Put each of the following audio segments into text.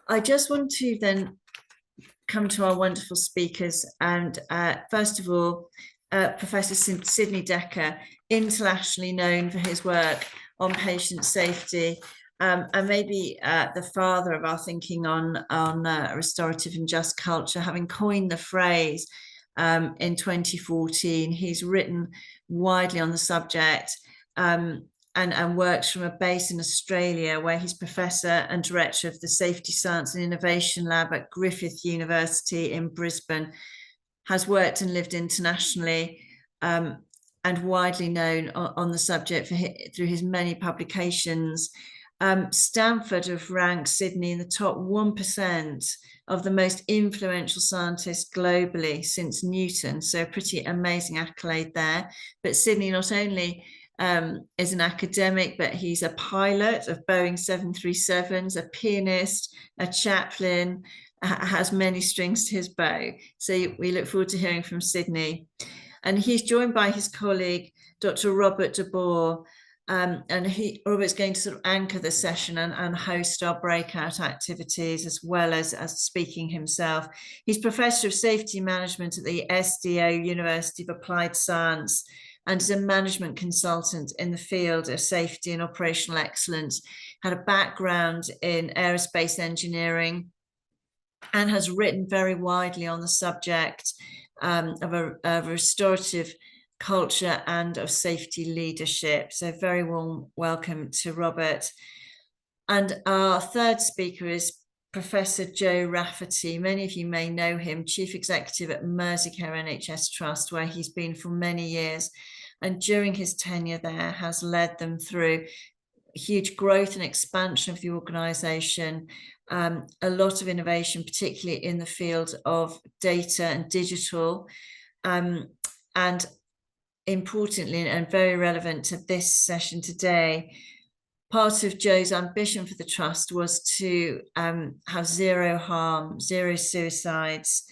I just want to then come to our wonderful speakers. And first of all, Professor Sidney Dekker, internationally known for his work on patient safety, and maybe the father of our thinking on restorative and just culture, having coined the phrase in 2014. He's written widely on the subject. And works from a base in Australia, where he's professor and director of the Safety Science and Innovation Lab at Griffith University in Brisbane, has worked and lived internationally, and widely known on the subject through his many publications. Stanford have ranked Sidney in the top 1% of the most influential scientists globally since Newton, so a pretty amazing accolade there. But Sidney not only is an academic, but he's a pilot of Boeing 737s, a pianist, a chaplain, has many strings to his bow. So we look forward to hearing from Sidney. And he's joined by his colleague, Dr. Robert Boer, and Robert's going to sort of anchor the session and host our breakout activities, as well as speaking himself. He's Professor of Safety Management at the SDO University of Applied Science, and is a management consultant in the field of safety and operational excellence, had a background in aerospace engineering, and has written very widely on the subject of a restorative culture and of safety leadership. So very warm welcome to Robert. And our third speaker is Professor Joe Rafferty. Many of you may know him, Chief Executive at Mersey NHS Trust, where he's been for many years. And during his tenure there has led them through huge growth and expansion of the organisation, a lot of innovation, particularly in the field of data and digital. And importantly, and very relevant to this session today, part of Joe's ambition for the trust was to have zero harm, zero suicides,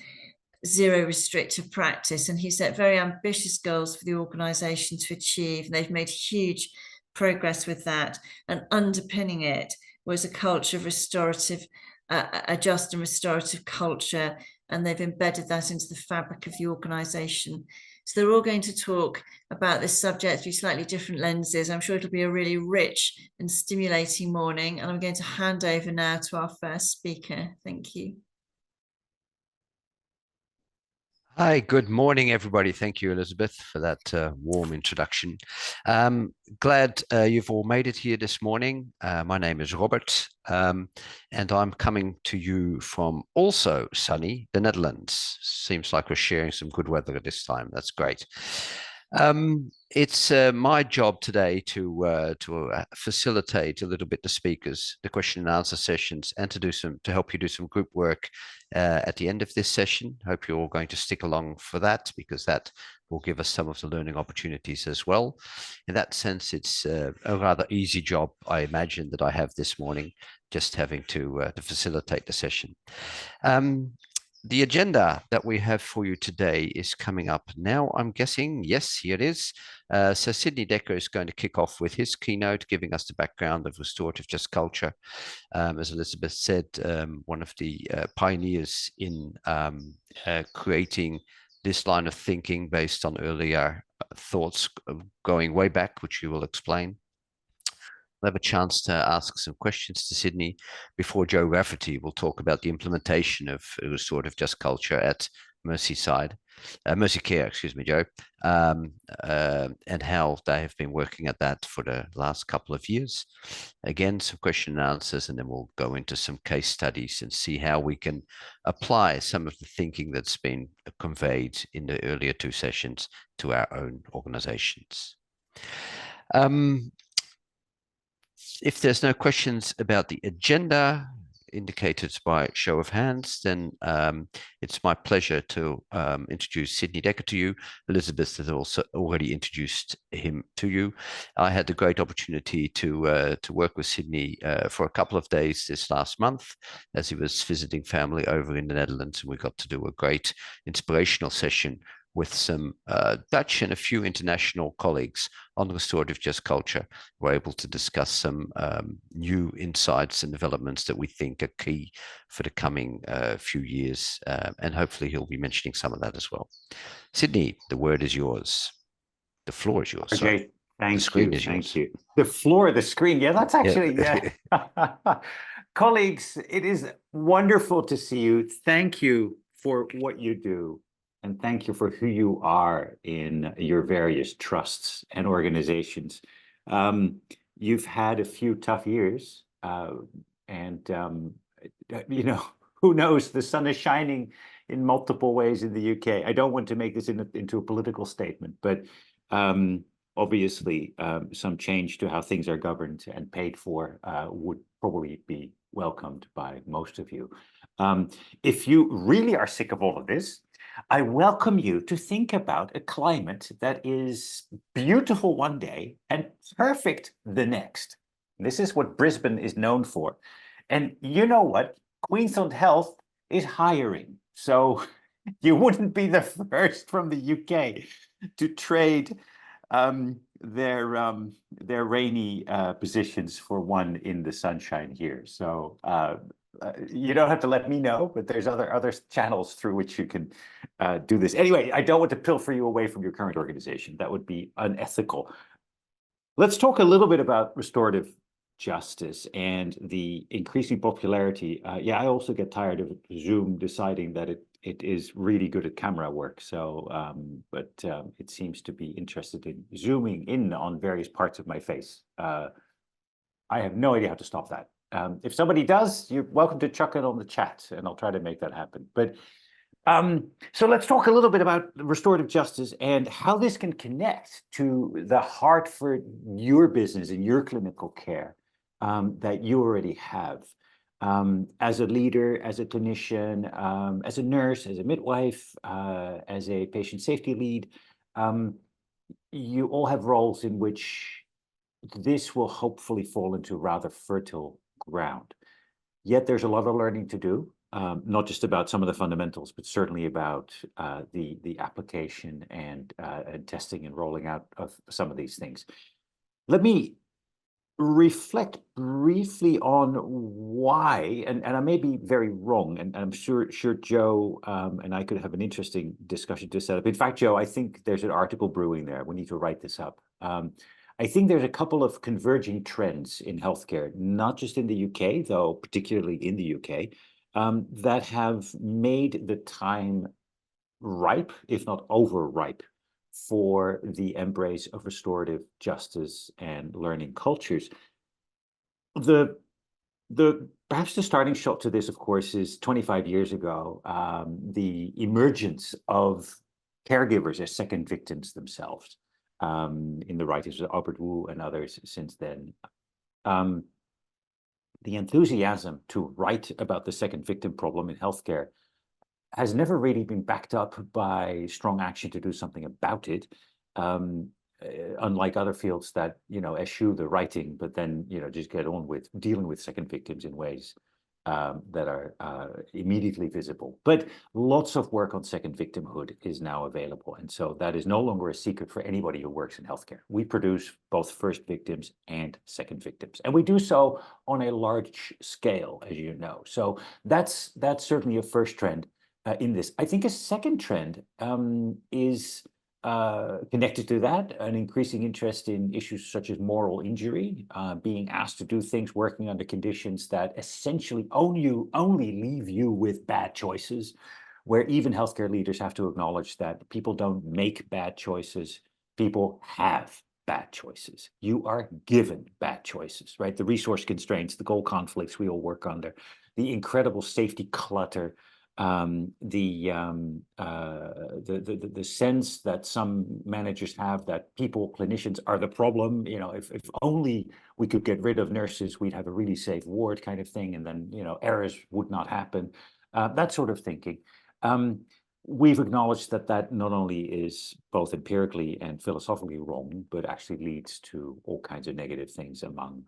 zero restrictive practice. And he set very ambitious goals for the organisation to achieve. And they've made huge progress with that. And underpinning it was a culture of restorative, a just and restorative culture. And they've embedded that into the fabric of the organisation. So they're all going to talk about this subject through slightly different lenses. I'm sure it'll be a really rich and stimulating morning. And I'm going to hand over now to our first speaker. Thank you. Hi, good morning, everybody. Thank you, Elizabeth, for that warm introduction. Glad you've all made it here this morning. My name is Robert, and I'm coming to you from also sunny, the Netherlands. Seems like we're sharing some good weather at this time. That's great. It's my job today to facilitate a little bit the speakers, the question and answer sessions, and to help you do some group work at the end of this session. Hope you're all going to stick along for that, because that will give us some of the learning opportunities as well. In that sense, it's a rather easy job, I imagine, that I have this morning, just having to facilitate the session. The agenda that we have for you today is coming up now, I'm guessing. Yes, here it is. So Sidney Dekker is going to kick off with his keynote, giving us the background of restorative just culture. As Elizabeth said, one of the pioneers in creating this line of thinking based on earlier thoughts going way back, which you will explain. We'll have a chance to ask some questions to Sidney before Joe Rafferty will talk about the implementation of restorative just culture at Mersey Care, excuse me, Joe, and how they have been working at that for the last couple of years. Again, some question and answers, and then we'll go into some case studies and see how we can apply some of the thinking that's been conveyed in the earlier two sessions to our own organizations. If there's no questions about the agenda indicated by show of hands, then it's my pleasure to introduce Sidney Dekker to you. Elizabeth has also already introduced him to you. I had the great opportunity to work with Sidney for a couple of days this last month as he was visiting family over in the Netherlands, and we got to do a great inspirational session with some Dutch and a few international colleagues on restorative just culture. We're able to discuss some new insights and developments that we think are key for the coming few years. And hopefully he'll be mentioning some of that as well. Sidney, the word is yours. The floor is yours. RJ, the screen is yours. thank you. The floor, the screen. Yeah, that's actually, yeah. Colleagues, it is wonderful to see you. Thank you for what you do. And thank you for who you are in your various trusts and organizations. You've had a few tough years, and you know, who knows? The sun is shining in multiple ways in the UK. I don't want to make this into a political statement, but obviously, some change to how things are governed and paid for would probably be welcomed by most of you. If you really are sick of all of this, I welcome you to think about a climate that is beautiful one day and perfect the next. This is what Brisbane is known for. And you know what? Queensland Health is hiring. So you wouldn't be the first from the UK to trade their rainy positions for one in the sunshine here. So you don't have to let me know, but there's other channels through which you can do this. Anyway, I don't want to pilfer you away from your current organization. That would be unethical. Let's talk a little bit about restorative justice and the increasing popularity. Yeah, I also get tired of Zoom deciding that it is really good at camera work. So, but it seems to be interested in zooming in on various parts of my face. I have no idea how to stop that. If somebody does, you're welcome to chuck it on the chat and I'll try to make that happen. But so let's talk a little bit about restorative justice and how this can connect to the heart for your business and your clinical care that you already have. As a leader, as a clinician, as a nurse, as a midwife, as a patient safety lead, you all have roles in which this will hopefully fall into rather fertile ground. Yet there's a lot of learning to do, not just about some of the fundamentals, but certainly about the application and testing and rolling out of some of these things. Let me reflect briefly on why, and I may be very wrong, and I'm sure Joe and I could have an interesting discussion to set up. In fact, Joe, I think there's an article brewing there. We need to write this up. I think there's a couple of converging trends in healthcare, not just in the UK, though particularly in the UK, that have made the time ripe, if not overripe, for the embrace of restorative justice and learning cultures. Perhaps the starting shot to this, of course, is 25 years ago, the emergence of caregivers as second victims themselves, in the writings of Albert Wu and others since then. The enthusiasm to write about the second victim problem in healthcare has never really been backed up by strong action to do something about it, unlike other fields that, you know, eschew the writing, but then, you know, just get on with dealing with second victims in ways that are immediately visible. But lots of work on second victimhood is now available. And so that is no longer a secret for anybody who works in healthcare. We produce both first victims and second victims. And we do so on a large scale, as you know. So that's certainly a first trend. In this, I think a second trend is connected to that, an increasing interest in issues such as moral injury, being asked to do things working under conditions that essentially only leave you with bad choices, where even healthcare leaders have to acknowledge that people don't make bad choices, people have bad choices. You are given bad choices, right? The resource constraints, the goal conflicts we all work under, the incredible safety clutter, the sense that some managers have that clinicians are the problem. You know, if only we could get rid of nurses, we'd have a really safe ward kind of thing, and then, you know, errors would not happen. That sort of thinking. We've acknowledged that not only is both empirically and philosophically wrong, but actually leads to all kinds of negative things among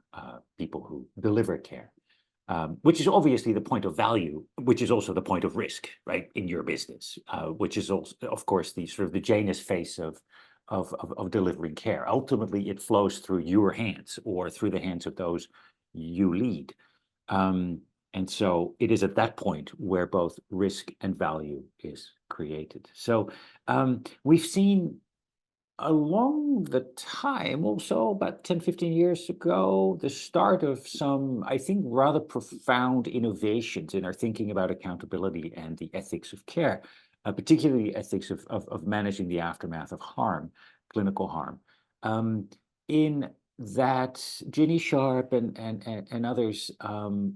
people who deliver care. which is obviously the point of value, which is also the point of risk, right, in your business, which is also, of course, the sort of the Janus face of delivering care. Ultimately, it flows through your hands or through the hands of those you lead. And so it is at that point where both risk and value is created. So we've seen along the time, also about 10, 15 years ago, the start of some, I think, rather profound innovations in our thinking about accountability and the ethics of care, particularly the ethics of managing the aftermath of harm, clinical harm. In that Ginny Sharp and others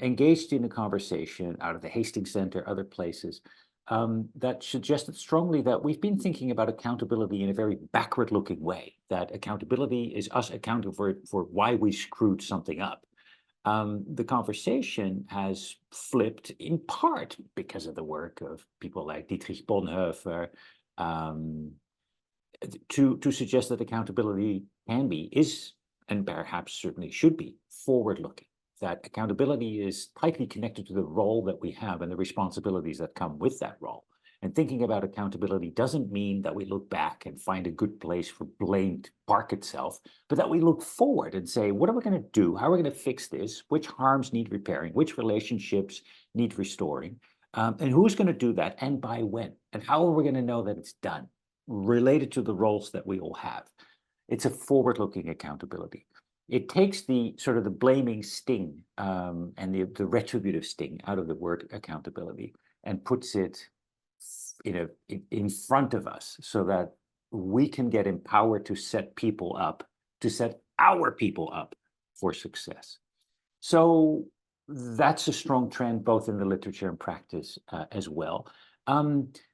engaged in a conversation out of the Hastings Center, other places, that suggested strongly that we've been thinking about accountability in a very backward-looking way, that accountability is us accounting for why we screwed something up. The conversation has flipped in part because of the work of people like Dietrich Bonhoeffer, to suggest that accountability can be, is, and perhaps certainly should be, forward-looking. That accountability is tightly connected to the role that we have and the responsibilities that come with that role. And thinking about accountability doesn't mean that we look back and find a good place for blame to park itself, but that we look forward and say, what are we going to do? How are we going to fix this? Which harms need repairing? Which relationships need restoring? And who's going to do that? And by when? And how are we going to know that it's done? Related to the roles that we all have. It's a forward-looking accountability. It takes the sort of the blaming sting and the retributive sting out of the word accountability and puts it in front of us so that we can get empowered to set people up, to set our people up for success. So that's a strong trend both in the literature and practice as well.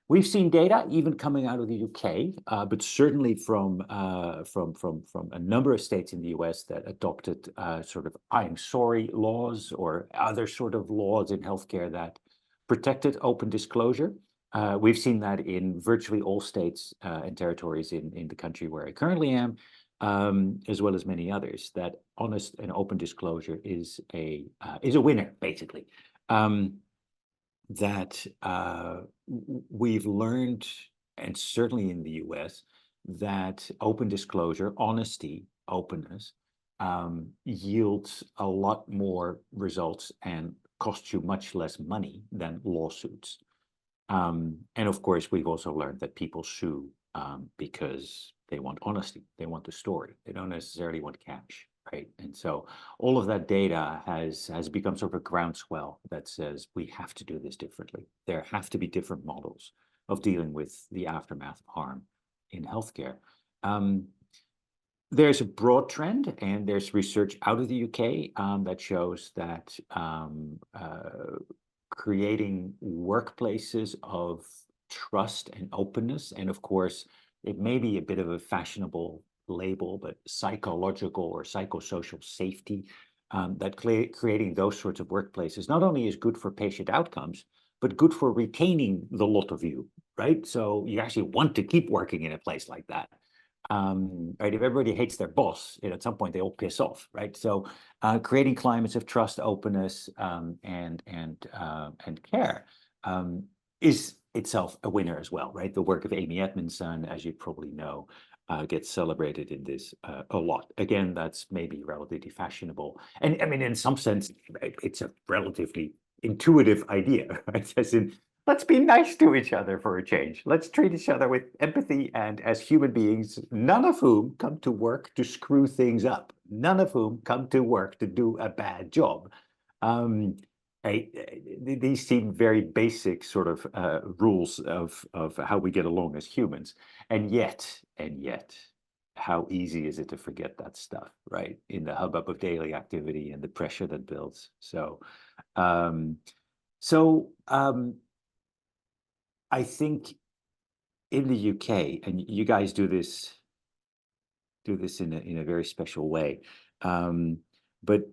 We've seen data even coming out of the UK, but certainly from a number of states in the US that adopted sort of I'm sorry laws or other sort of laws in healthcare that protected open disclosure. We've seen that in virtually all states and territories in the country where I currently am, as well as many others, that honest and open disclosure is a winner, basically. That we've learned, and certainly in the US, that open disclosure, honesty, openness, yields a lot more results and costs you much less money than lawsuits. And of course, we've also learned that people sue because they want honesty, they want the story, they don't necessarily want cash. Right. And so all of that data has become sort of a groundswell that says we have to do this differently. There have to be different models of dealing with the aftermath of harm in healthcare. There's a broad trend, and there's research out of the UK that shows that creating workplaces of trust and openness, and of course, it may be a bit of a fashionable label, but psychological or psychosocial safety, that creating those sorts of workplaces not only is good for patient outcomes, but good for retaining the lot of you, right? So you actually want to keep working in a place like that. Right? If everybody hates their boss, at some point they all piss off, right? So creating climates of trust, openness, and care is itself a winner as well, right? The work of Amy Edmondson, as you probably know, gets celebrated in this a lot. Again, that's maybe relatively fashionable. And I mean, in some sense, it's a relatively intuitive idea, right? As in, let's be nice to each other for a change. Let's treat each other with empathy and as human beings, none of whom come to work to screw things up, none of whom come to work to do a bad job. These seem very basic sort of rules of how we get along as humans. And yet, how easy is it to forget that stuff, right? In the hubbub of daily activity and the pressure that builds. So, I think in the UK, and you guys do this in a very special way, but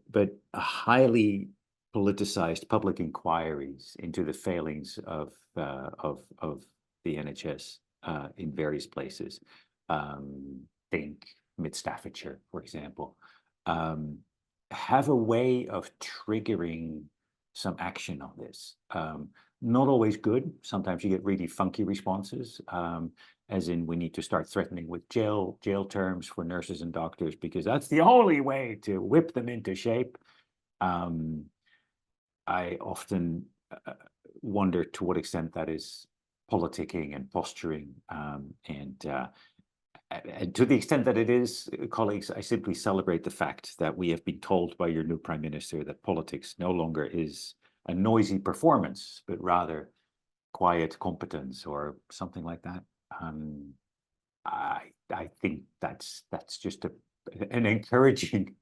a highly politicized public inquiries into the failings of the NHS in various places. Think Mid Staffordshire, for example, have a way of triggering some action on this. Not always good. Sometimes you get really funky responses, as in we need to start threatening with jail terms for nurses and doctors because that's the only way to whip them into shape. I often wonder to what extent that is politicking and posturing, and to the extent that it is, colleagues, I simply celebrate the fact that we have been told by your new Prime Minister that politics no longer is a noisy performance, but rather quiet competence or something like that. I think that's just an encouraging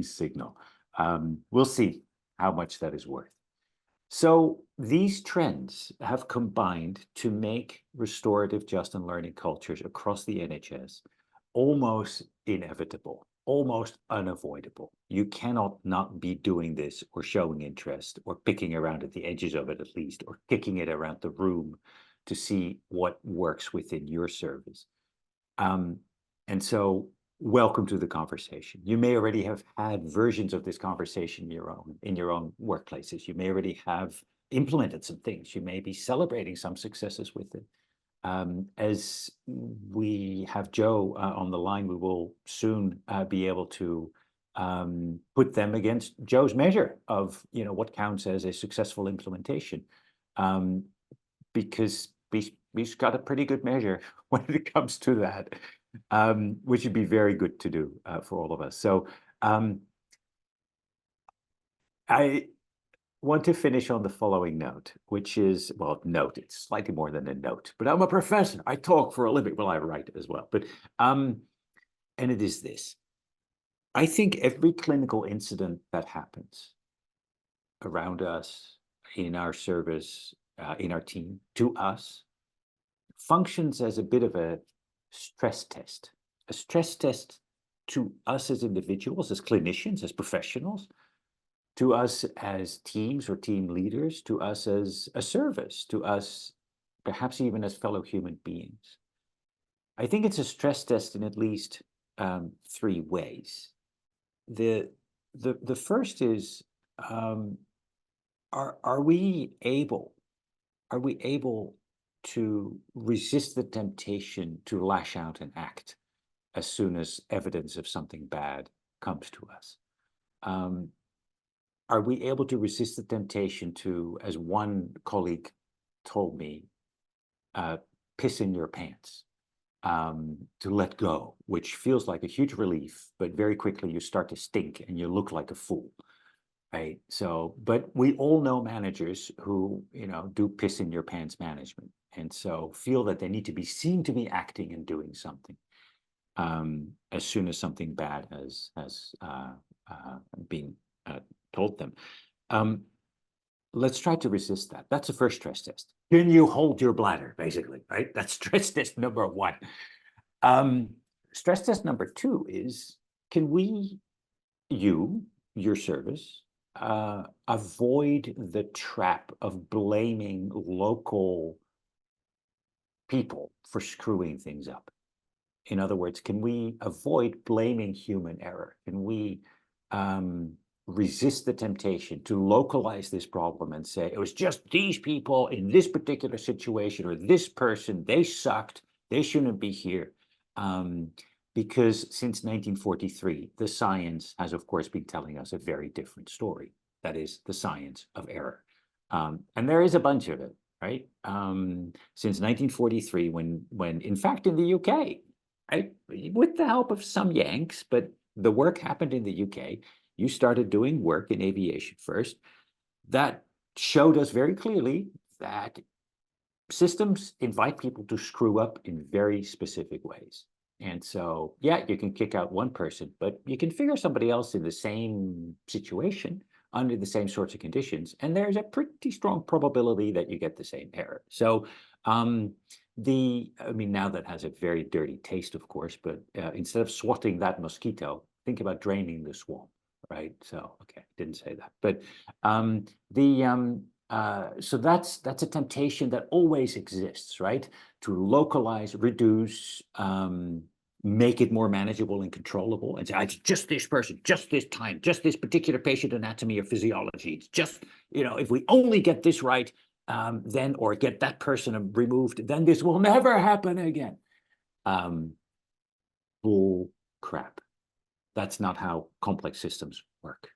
signal. We'll see how much that is worth. So these trends have combined to make restorative just and learning cultures across the NHS almost inevitable, almost unavoidable. You cannot not be doing this or showing interest or picking around at the edges of it at least, or kicking it around the room to see what works within your service. And so welcome to the conversation. You may already have had versions of this conversation in your own workplaces. You may already have implemented some things. You may be celebrating some successes with it. As we have Joe on the line, we will soon be able to put them against Joe's measure of what counts as a successful implementation, because we've got a pretty good measure when it comes to that. Which would be very good to do for all of us. So I want to finish on the following note, which is, well, it's slightly more than a note, but I'm a professor. I talk for a living. Well, I write as well. But and it is this. I think every clinical incident that happens around us, in our service, in our team, to us, functions as a bit of a stress test to us as individuals, as clinicians, as professionals, to us as teams or team leaders, to us as a service, to us perhaps even as fellow human beings. I think it's a stress test in at least 3 ways. The first is, are we able to resist the temptation to lash out and act as soon as evidence of something bad comes to us? Are we able to resist the temptation to, as one colleague told me, piss in your pants, to let go, which feels like a huge relief, but very quickly you start to stink and you look like a fool. Right. So, but we all know managers who, do piss in your pants management, and so feel that they need to be seen to be acting and doing something as soon as something bad has been told them. Let's try to resist that. That's the first stress test. Can you hold your bladder, basically, right? That's stress test number 1. Stress test number 2 is, can we, your service, avoid the trap of blaming local people for screwing things up? In other words, can we avoid blaming human error? Can we resist the temptation to localize this problem and say, it was just these people in this particular situation, or this person, they sucked, they shouldn't be here? Because since 1943, the science has, of course, been telling us a very different story. That is the science of error. And there is a bunch of it, right? Since 1943, when in fact in the UK, right, with the help of some Yanks, but the work happened in the UK, you started doing work in aviation first, that showed us very clearly that systems invite people to screw up in very specific ways. And so, yeah, you can kick out one person, but you can figure somebody else in the same situation under the same sorts of conditions, and there's a pretty strong probability that you get the same error. So now that has a very dirty taste, of course, but instead of swatting that mosquito, think about draining the swamp, right? So, okay, didn't say that, but so that's a temptation that always exists, right? To localize, reduce, make it more manageable and controllable and say, it's just this person, just this time, just this particular patient anatomy or physiology. It's just, if we only get this right, then, or get that person removed, then this will never happen again. Bull crap. That's not how complex systems work.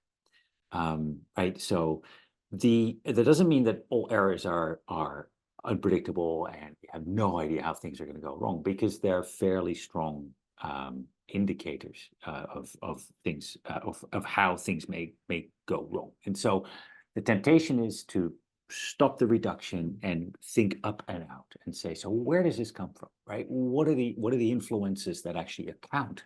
Right? So that doesn't mean that all errors are unpredictable and we have no idea how things are going to go wrong, because they're fairly strong indicators of things, of how things may go wrong. And so the temptation is to stop the reduction and think up and out and say, so where does this come from, right? What are the influences that actually account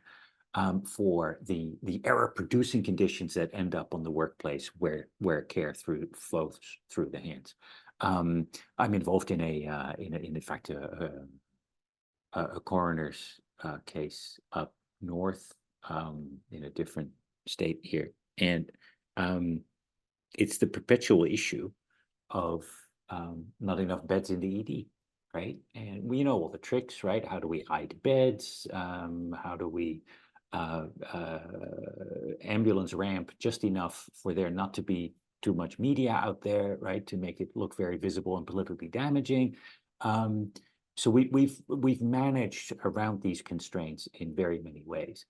for the error-producing conditions that end up on the workplace where care flows through the hands? I'm involved in in fact a coroner's case up north in a different state here, and it's the perpetual issue of not enough beds in the ED, right? And we know all the tricks, right? How do we hide beds? How do we ambulance ramp just enough for there not to be too much media out there, right, to make it look very visible and politically damaging. So we've managed around these constraints in very many ways.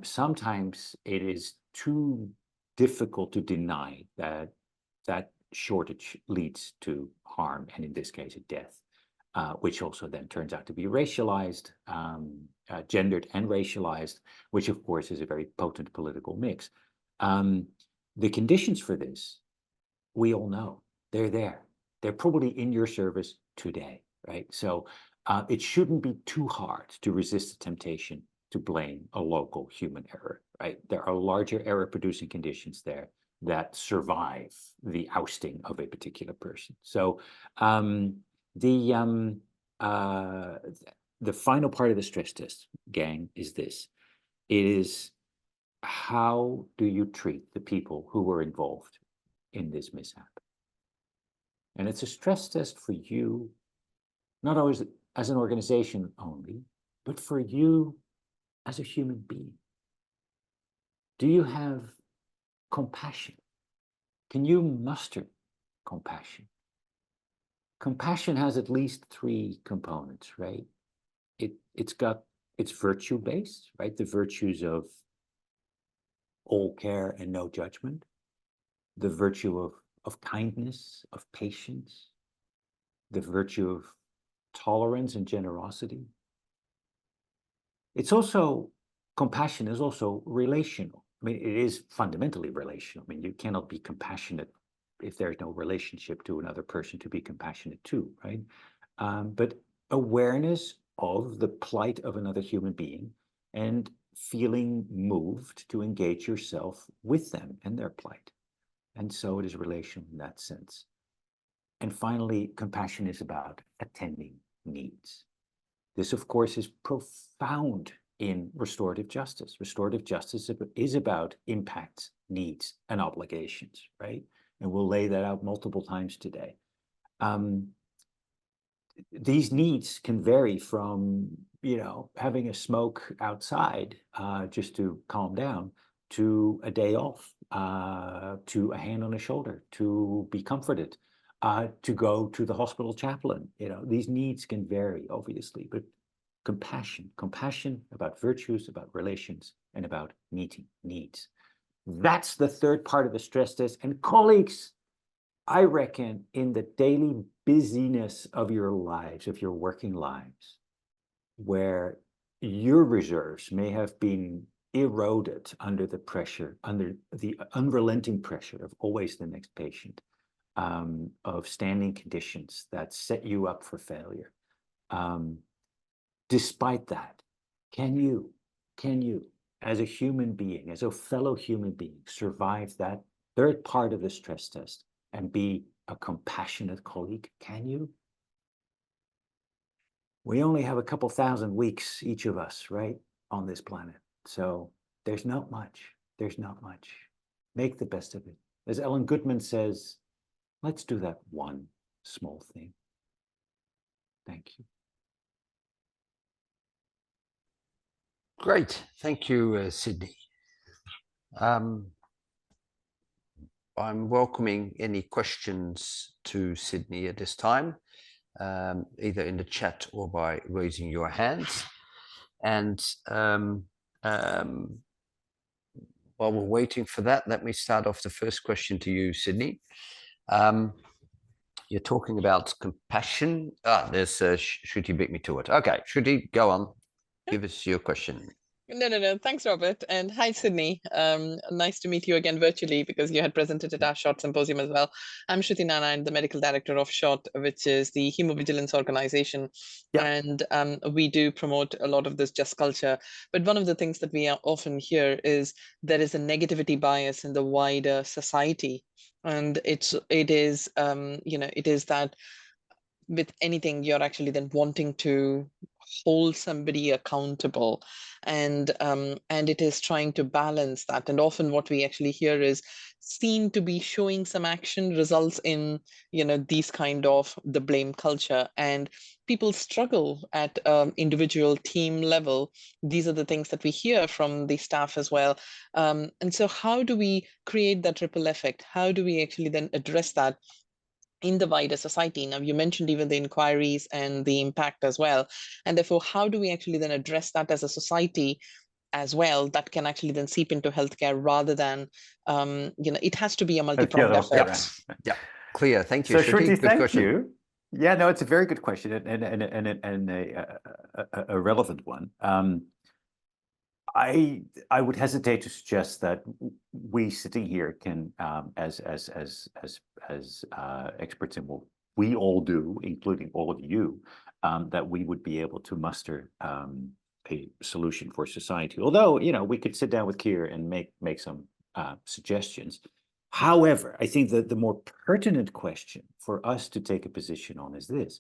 Sometimes it is too difficult to deny that shortage leads to harm, and in this case, a death, which also then turns out to be racialized, gendered and racialized, which of course is a very potent political mix. The conditions for this, we all know, they're there. They're probably in your service today, right? So it shouldn't be too hard to resist the temptation to blame a local human error, right? There are larger error-producing conditions there that survive the ousting of a particular person. So the final part of the stress test, gang, is this. It is, how do you treat the people who were involved in this mishap? And it's a stress test for you, not always as an organization only, but for you as a human being. Do you have compassion? Can you muster compassion? Compassion has at least 3 components, right? It's virtue-based, right? The virtues of all care and no judgment, the virtue of kindness, of patience, the virtue of tolerance and generosity. It's also, compassion is also relational. I mean, it is fundamentally relational. I mean, you cannot be compassionate if there's no relationship to another person to be compassionate to, right? But awareness of the plight of another human being and feeling moved to engage yourself with them and their plight. And so it is relational in that sense. And finally, compassion is about attending needs. This, of course, is profound in restorative justice. Restorative justice is about impacts, needs, and obligations, right? And we'll lay that out multiple times today. These needs can vary from, having a smoke outside just to calm down, to a day off, to a hand on the shoulder, to be comforted, to go to the hospital chaplain. These needs can vary, obviously, but compassion about virtues, about relations, and about meeting needs. That's the third part of the stress test. And colleagues, I reckon in the daily busyness of your lives, of your working lives, where your reserves may have been eroded under the pressure, under the unrelenting pressure of always the next patient, of standing conditions that set you up for failure. Despite that, can you, as a human being, as a fellow human being, survive that third part of the stress test and be a compassionate colleague? Can you? We only have a couple thousand weeks, each of us, right, on this planet. So there's not much. There's not much. Make the best of it. As Ellen Goodman says, let's do that one small thing. Thank you. Great. Thank you, Sidney. I'm welcoming any questions to Sidney at this time, either in the chat or by raising your hands. And while we're waiting for that, let me start off the first question to you, Sidney. You're talking about compassion. There's Shruti beat me to it. Okay, Shruti, go on. Give us your question. No. Thanks, Robert. And hi, Sidney. Nice to meet you again virtually because you had presented at our SHOT symposium as well. I'm Shruti Nana. I'm the medical director of SHOT, which is the hemovigilance organization. Yeah. And we do promote a lot of this just culture. But one of the things that we often hear is there is a negativity bias in the wider society. And it is that with anything, you're actually then wanting to hold somebody accountable, and it is trying to balance that. And often what we actually hear is seen to be showing some action results in these kind of the blame culture, and people struggle at individual team level. These are the things that we hear from the staff as well. And so how do we create that ripple effect? How do we actually then address that in the wider society? Now, you mentioned even the inquiries and the impact as well. And therefore, how do we actually then address that as a society as well that can actually then seep into healthcare rather than, it has to be a multi-pronged effort. Yeah, clear. Thank you. So Shruti, thank question. you. Yeah, no, it's a very good question and a relevant one. I would hesitate to suggest that we sitting here can, as experts in what we all do, including all of you, that we would be able to muster a solution for society. Although, we could sit down with Keir and make some suggestions. However, I think that the more pertinent question for us to take a position on is this,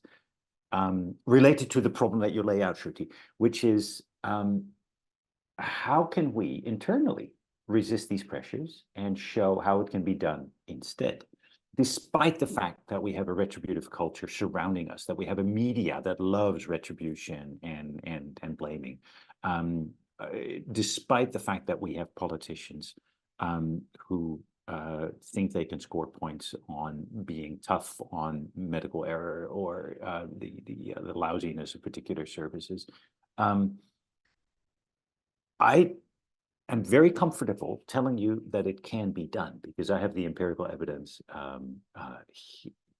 related to the problem that you lay out, Shruti, which is, how can we internally resist these pressures and show how it can be done instead, despite the fact that we have a retributive culture surrounding us, that we have a media that loves retribution and blaming, despite the fact that we have politicians who think they can score points on being tough on medical error or the lousiness of particular services. I am very comfortable telling you that it can be done because I have the empirical evidence.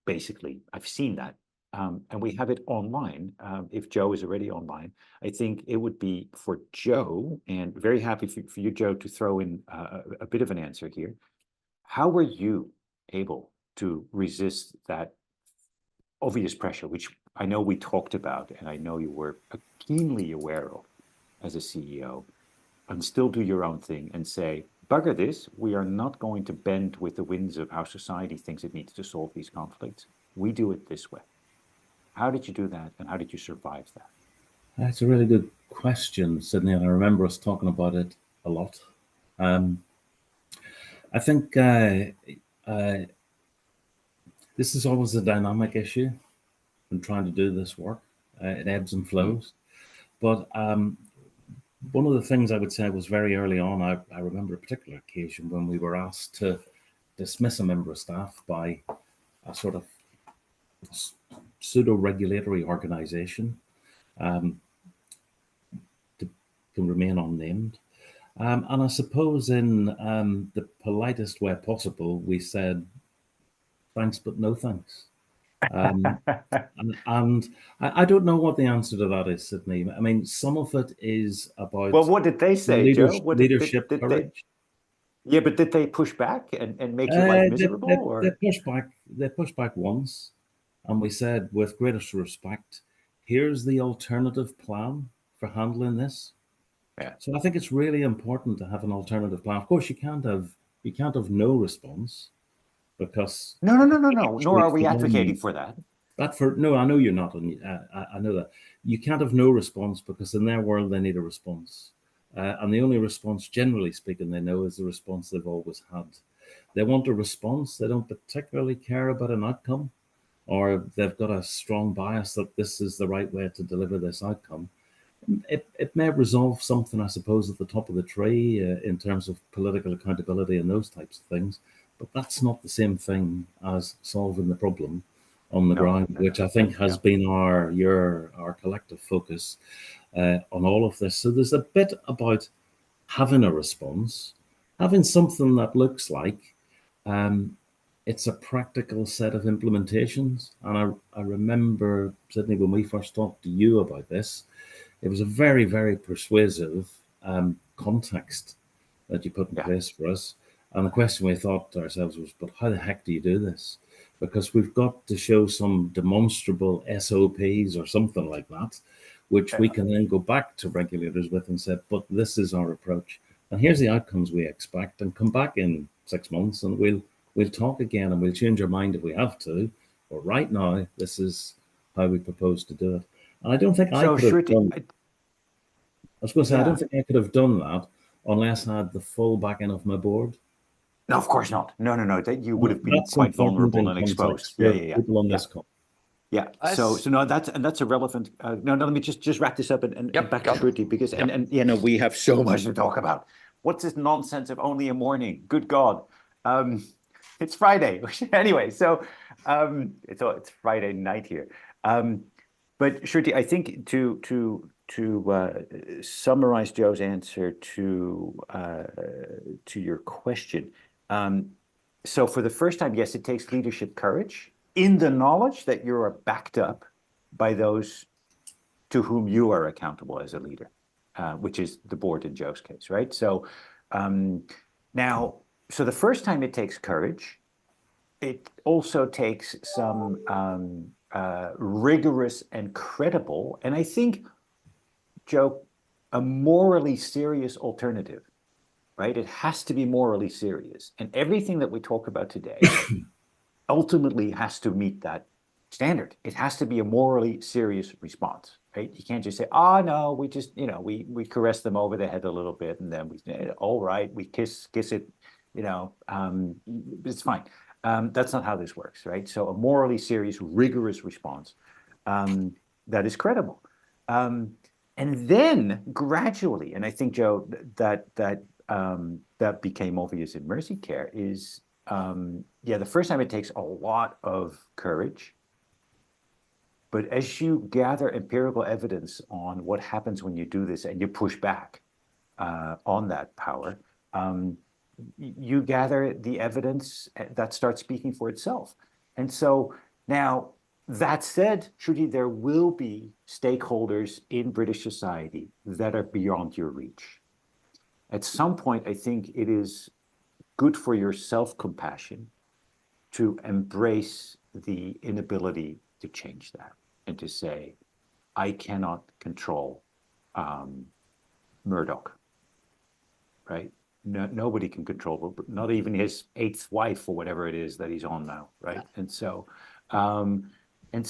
Basically, I've seen that. And we have it online. If Joe is already online, I think it would be for Joe, and very happy for you, Joe, to throw in a bit of an answer here. How were you able to resist that obvious pressure, which I know we talked about, and I know you were keenly aware of as a CEO, and still do your own thing and say, bugger this, we are not going to bend with the winds of how society thinks it needs to solve these conflicts. We do it this way. How did you do that, and how did you survive that? That's a really good question, Sidney, and I remember us talking about it a lot. I think this is always a dynamic issue when trying to do this work. It ebbs and flows. But one of the things I would say was very early on, I remember a particular occasion when we were asked to dismiss a member of staff by a sort of pseudo-regulatory organization, can remain unnamed. And I suppose in the politest way possible, we said, thanks, but no thanks. And I don't know what the answer to that is, Sidney. I mean, some of it is about... Well, what did they say, Joe? Leadership courage. Yeah, but did they push back and make your life miserable? They pushed back once, and we said, with greatest respect, here's the alternative plan for handling this. Yeah. So I think it's really important to have an alternative plan. Of course, you can't have no response, because no. Nor are we advocating for that. No, I know you're not. I know that you can't have no response, because in their world they need a response, and the only response, generally speaking, they know is the response they've always had. They want a response. They don't particularly care about an outcome, or they've got a strong bias that this is the right way to deliver this outcome. it may resolve something, I suppose, at the top of the tree in terms of political accountability and those types of things. But that's not the same thing as solving the problem on the ground, which I think has been our collective focus on all of this. So there's a bit about having a response, having something that looks like it's a practical set of implementations. And I remember, Sidney, when we first talked to you about this, it was a very, very persuasive context that you put in place for us. And the question we thought to ourselves was, but how the heck do you do this? Because we've got to show some demonstrable SOPs or something like that, which we can then go back to regulators with and say, but this is our approach. And here's the outcomes we expect, and come back in 6 months and we'll talk again and we'll change our mind if we have to. But right now, this is how we propose to do it. And I don't think I could have done I was going to say, I don't think I could have done that unless I had the full backing of my board. No, of course not. No. That you would have been quite vulnerable and exposed. People on this call. Yeah. So no, that's a relevant. No, let me just wrap this up and back to Shruti, because and you know, we have so much to talk about. What's this nonsense of only a morning? Good God, it's Friday anyway. So it's Friday night here. But Shruti, I think to summarize Joe's answer to your question. So for the first time, yes, it takes leadership courage in the knowledge that you are backed up by those to whom you are accountable as a leader, which is the board in Joe's case, right? So now, so the first time it takes courage, it also takes some rigorous and credible, and I think, Joe, a morally serious alternative, right? It has to be morally serious. And everything that we talk about today ultimately has to meet that standard. It has to be a morally serious response, right? You can't just say, oh, no, we just, you know, we caress them over the head a little bit and then we, all right, we kiss it, you know, it's fine. That's not how this works, right? So a morally serious, rigorous response that is credible. And then gradually, and I think, Joe, that became obvious in Mersey Care is, the first time it takes a lot of courage. But as you gather empirical evidence on what happens when you do this and you push back on that power, you gather the evidence that starts speaking for itself. And so now, that said, Shruti, there will be stakeholders in British society that are beyond your reach. At some point, I think it is good for your self-compassion to embrace the inability to change that and to say, I cannot control Murdoch, right? No, nobody can control, not even his 8th wife or whatever it is that he's on now, right? And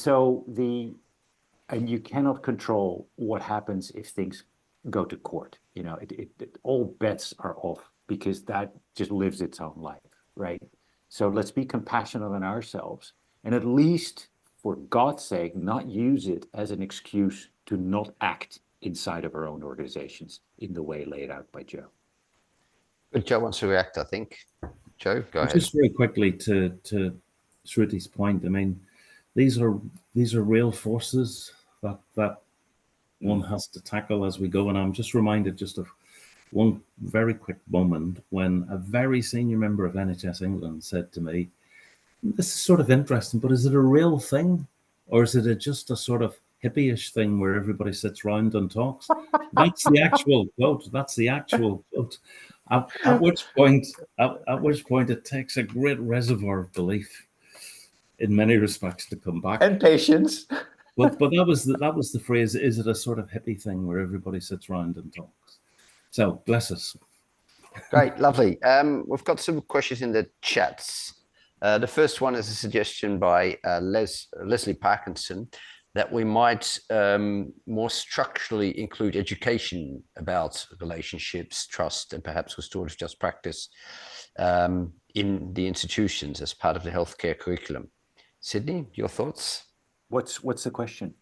you cannot control what happens if things go to court. You know, all bets are off because that just lives its own life, right? So let's be compassionate on ourselves and at least, for God's sake, not use it as an excuse to not act inside of our own organizations in the way laid out by Joe. But Joe wants to react, I think. Joe, go ahead. Just very quickly to Shruti's point, I mean, these are real forces that one has to tackle as we go. And I'm just reminded just of one very quick moment when a very senior member of NHS England said to me, this is sort of interesting, but is it a real thing? Or is it just a sort of hippie-ish thing where everybody sits round and talks? That's the actual quote. That's the actual quote. At which point it takes a great reservoir of belief in many respects to come back. And patience. But that was the phrase, is it a sort of hippie thing where everybody sits round and talks? So bless us. Great, lovely. We've got some questions in the chats. The first one is a suggestion by Leslie Parkinson that we might more structurally include education about relationships, trust, and perhaps restorative just practice in the institutions as part of the healthcare curriculum. Sidney, your thoughts? What's the question?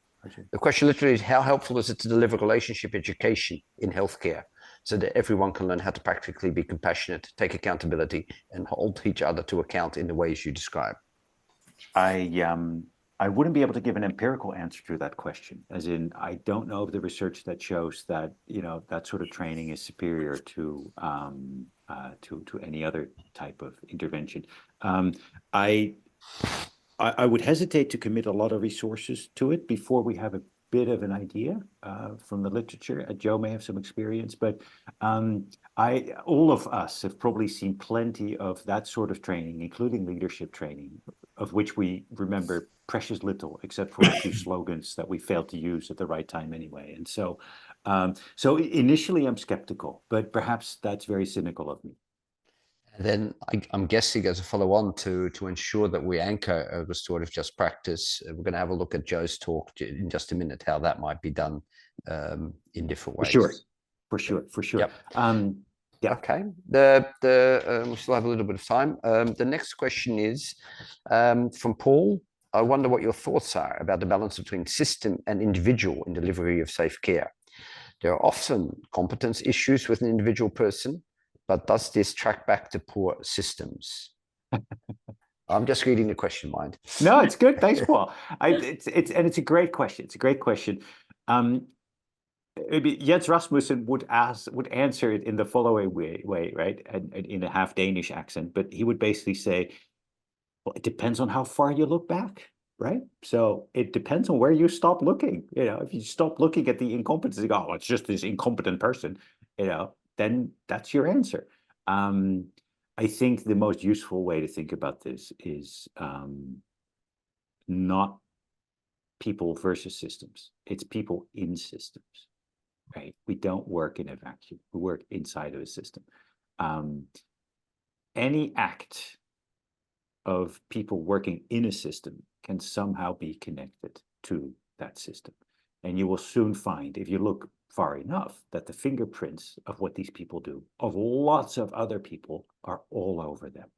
The question literally is, how helpful is it to deliver relationship education in healthcare so that everyone can learn how to practically be compassionate, take accountability, and hold each other to account in the ways you describe? I wouldn't be able to give an empirical answer to that question, as in I don't know of the research that shows that that sort of training is superior to any other type of intervention. I would hesitate to commit a lot of resources to it before we have a bit of an idea from the literature. Joe may have some experience, but all of us have probably seen plenty of that sort of training, including leadership training, of which we remember precious little, except for a few slogans that we failed to use at the right time anyway. And so, so initially I'm skeptical, but perhaps that's very cynical of me. And then I'm guessing, as a follow-on to ensure that we anchor a restorative just practice, we're going to have a look at Joe's talk in just a minute, how that might be done in different ways. For sure. Yep. Yeah. Okay. We still have a little bit of time. The next question is from Paul. I wonder what your thoughts are about the balance between system and individual in delivery of safe care. There are often competence issues with an individual person, but does this track back to poor systems? I'm just reading the question, mind. No, it's good. Thanks, Paul. It's a great question. It's a great question. Maybe Jens Rasmussen would answer it in the following way, right? And in a half Danish accent, but he would basically say, well, it depends on how far you look back, right? So it depends on where you stop looking. If you stop looking at the incompetence and go, oh, it's just this incompetent person, then that's your answer. I think the most useful way to think about this is not people versus systems. It's people in systems, right? We don't work in a vacuum. We work inside of a system. Any act of people working in a system can somehow be connected to that system. And you will soon find, if you look far enough, that the fingerprints of what these people do, of lots of other people, are all over them.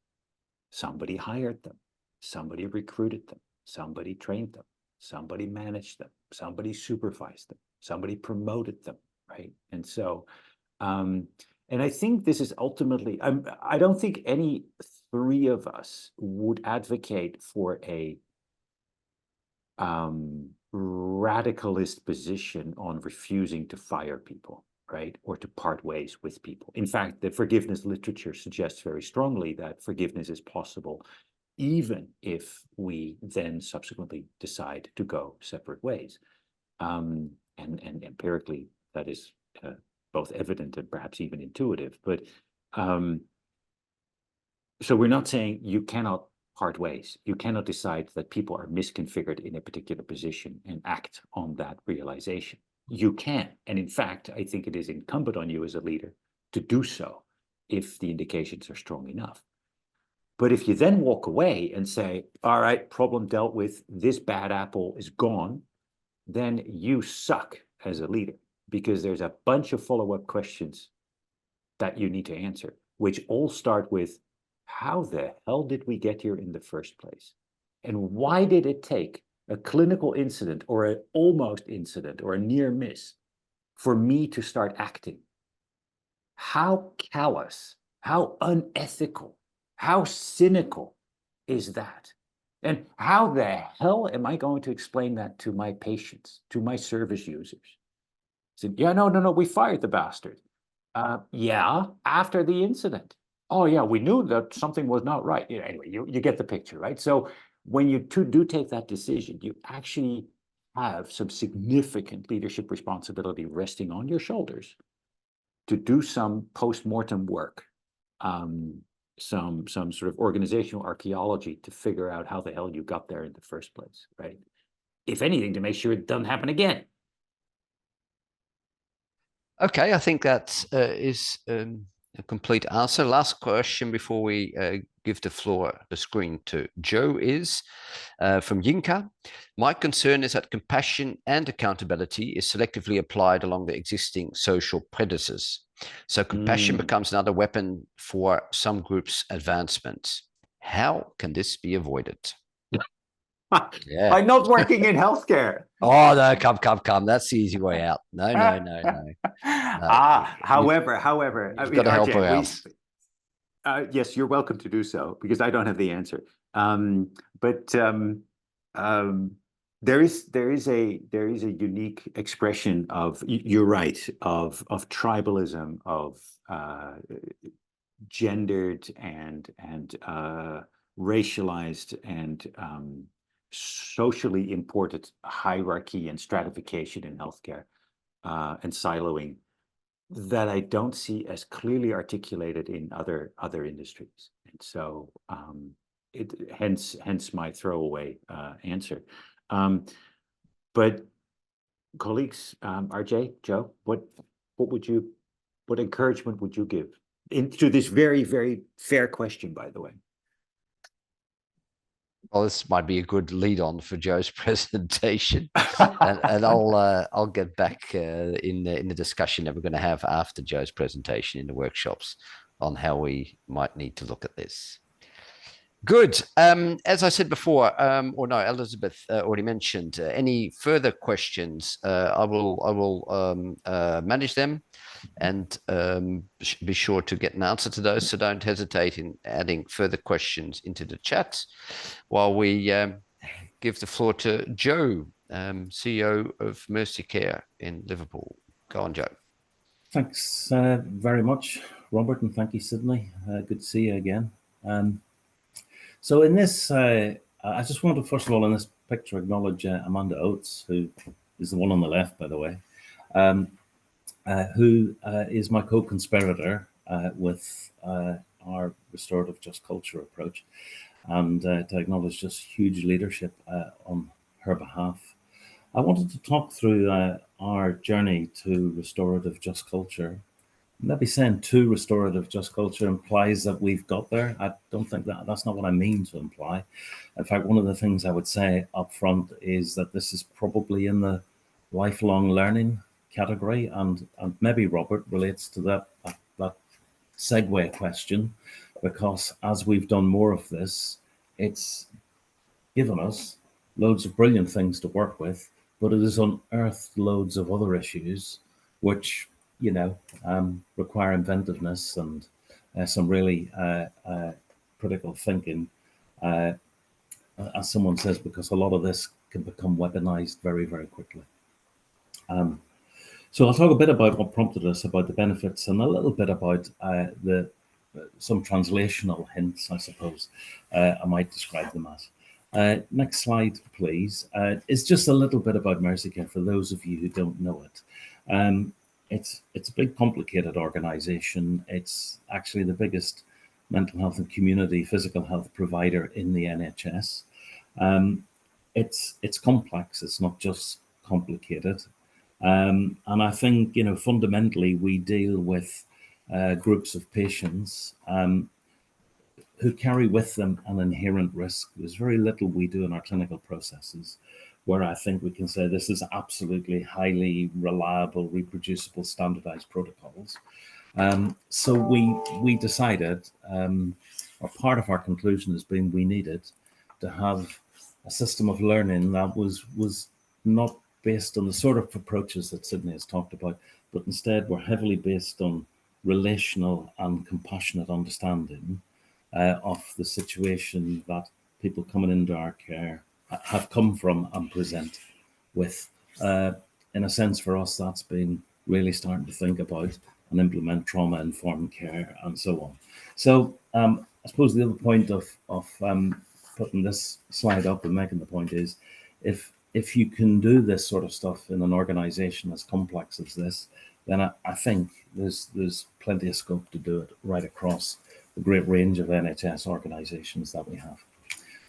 Somebody hired them, somebody recruited them, somebody trained them, somebody managed them, somebody supervised them, somebody promoted them, right? And so, and I think this is ultimately, I don't think any three of us would advocate for a radicalist position on refusing to fire people, right? Or to part ways with people. In fact, the forgiveness literature suggests very strongly that forgiveness is possible, even if we then subsequently decide to go separate ways. And empirically, that is both evident and perhaps even intuitive. But so we're not saying you cannot part ways. You cannot decide that people are misconfigured in a particular position and act on that realization. You can. And in fact, I think it is incumbent on you as a leader to do so if the indications are strong enough. But if you then walk away and say, all right, problem dealt with, this bad apple is gone, then you suck as a leader, because there's a bunch of follow-up questions that you need to answer, which all start with, how the hell did we get here in the first place? And why did it take a clinical incident or an almost incident or a near miss for me to start acting? How callous, how unethical, how cynical is that? And how the hell am I going to explain that to my patients, to my service users? So, yeah, no, we fired the bastard. Yeah, after the incident. Oh, yeah, we knew that something was not right. Anyway, you get the picture, right? So when you do take that decision, you actually have some significant leadership responsibility resting on your shoulders to do some post-mortem work, some sort of organizational archaeology to figure out how the hell you got there in the first place, right? If anything, to make sure it doesn't happen again. Okay, I think that is a complete answer. Last question before we give the screen to Joe is from Yinka. My concern is that compassion and accountability is selectively applied along the existing social predators. So compassion becomes another weapon for some groups' advancement. How can this be avoided? Yeah. By not working in healthcare. Oh no, come. That's the easy way out. No. However, You've got to help her out. Yes, you're welcome to do so because I don't have the answer. There is a unique expression of, you're right, of tribalism, of gendered and racialized and socially imported hierarchy and stratification in healthcare and siloing that I don't see as clearly articulated in other industries. And so hence my throwaway answer. But colleagues, RJ, Joe, what encouragement would you give into this very, very fair question, by the way? Well, this might be a good lead on for Joe's presentation, and I'll get back in the discussion that we're going to have after Joe's presentation in the workshops on how we might need to look at this. Good. As I said before, or no, Elizabeth already mentioned. Any further questions? I will manage them and be sure to get an answer to those. So don't hesitate in adding further questions into the chat while we give the floor to Joe, CEO of Mersey Care in Liverpool. Go on, Joe. Thanks very much, Robert, and thank you, Sidney. Good to see you again. So in this, I just want to, first of all, in this picture, acknowledge Amanda Oates, who is the one on the left, by the way, who is my co-conspirator with our restorative just culture approach, and to acknowledge just huge leadership on her behalf. I wanted to talk through our journey to restorative just culture. Maybe saying to restorative just culture implies that we've got there. I don't think that's not what I mean to imply. In fact, one of the things I would say up front is that this is probably in the lifelong learning category, and maybe Robert relates to that segue question, because as we've done more of this, it's given us loads of brilliant things to work with, but it has unearthed loads of other issues which, you know, require inventiveness and some really critical thinking, as someone says, because a lot of this can become weaponized very, very quickly. So I'll talk a bit about what prompted us, about the benefits, and a little bit about some translational hints, I suppose, I might describe them as. Next slide, please. It's just a little bit about Mersey Care for those of you who don't know it. It's a big, complicated organization. It's actually the biggest mental health and community physical health provider in the NHS. It's complex. It's not just complicated. And I think, you know, fundamentally, we deal with groups of patients who carry with them an inherent risk. There's very little we do in our clinical processes where I think we can say this is absolutely highly reliable, reproducible, standardized protocols. So we decided, or part of our conclusion has been, we needed to have a system of learning that was not based on the sort of approaches that Sidney has talked about, but instead were heavily based on relational and compassionate understanding of the situation that people coming into our care have come from and present with. In a sense, for us, that's been really starting to think about and implement trauma-informed care and so on. So I suppose the other point of putting this slide up and making the point is, if you can do this sort of stuff in an organization as complex as this, then I think there's plenty of scope to do it right across the great range of NHS organizations that we have.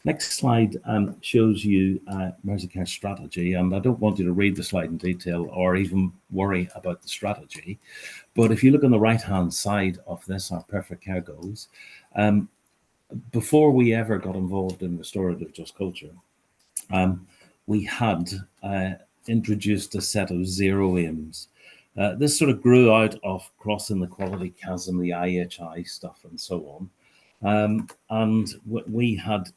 Next slide shows you Mersey Care's strategy, and I don't want you to read the slide in detail or even worry about the strategy, but if you look on the right-hand side of this, our perfect care goals, before we ever got involved in restorative just culture, we had introduced a set of zero aims. This sort of grew out of crossing the quality chasm, the IHI stuff and so on. And we had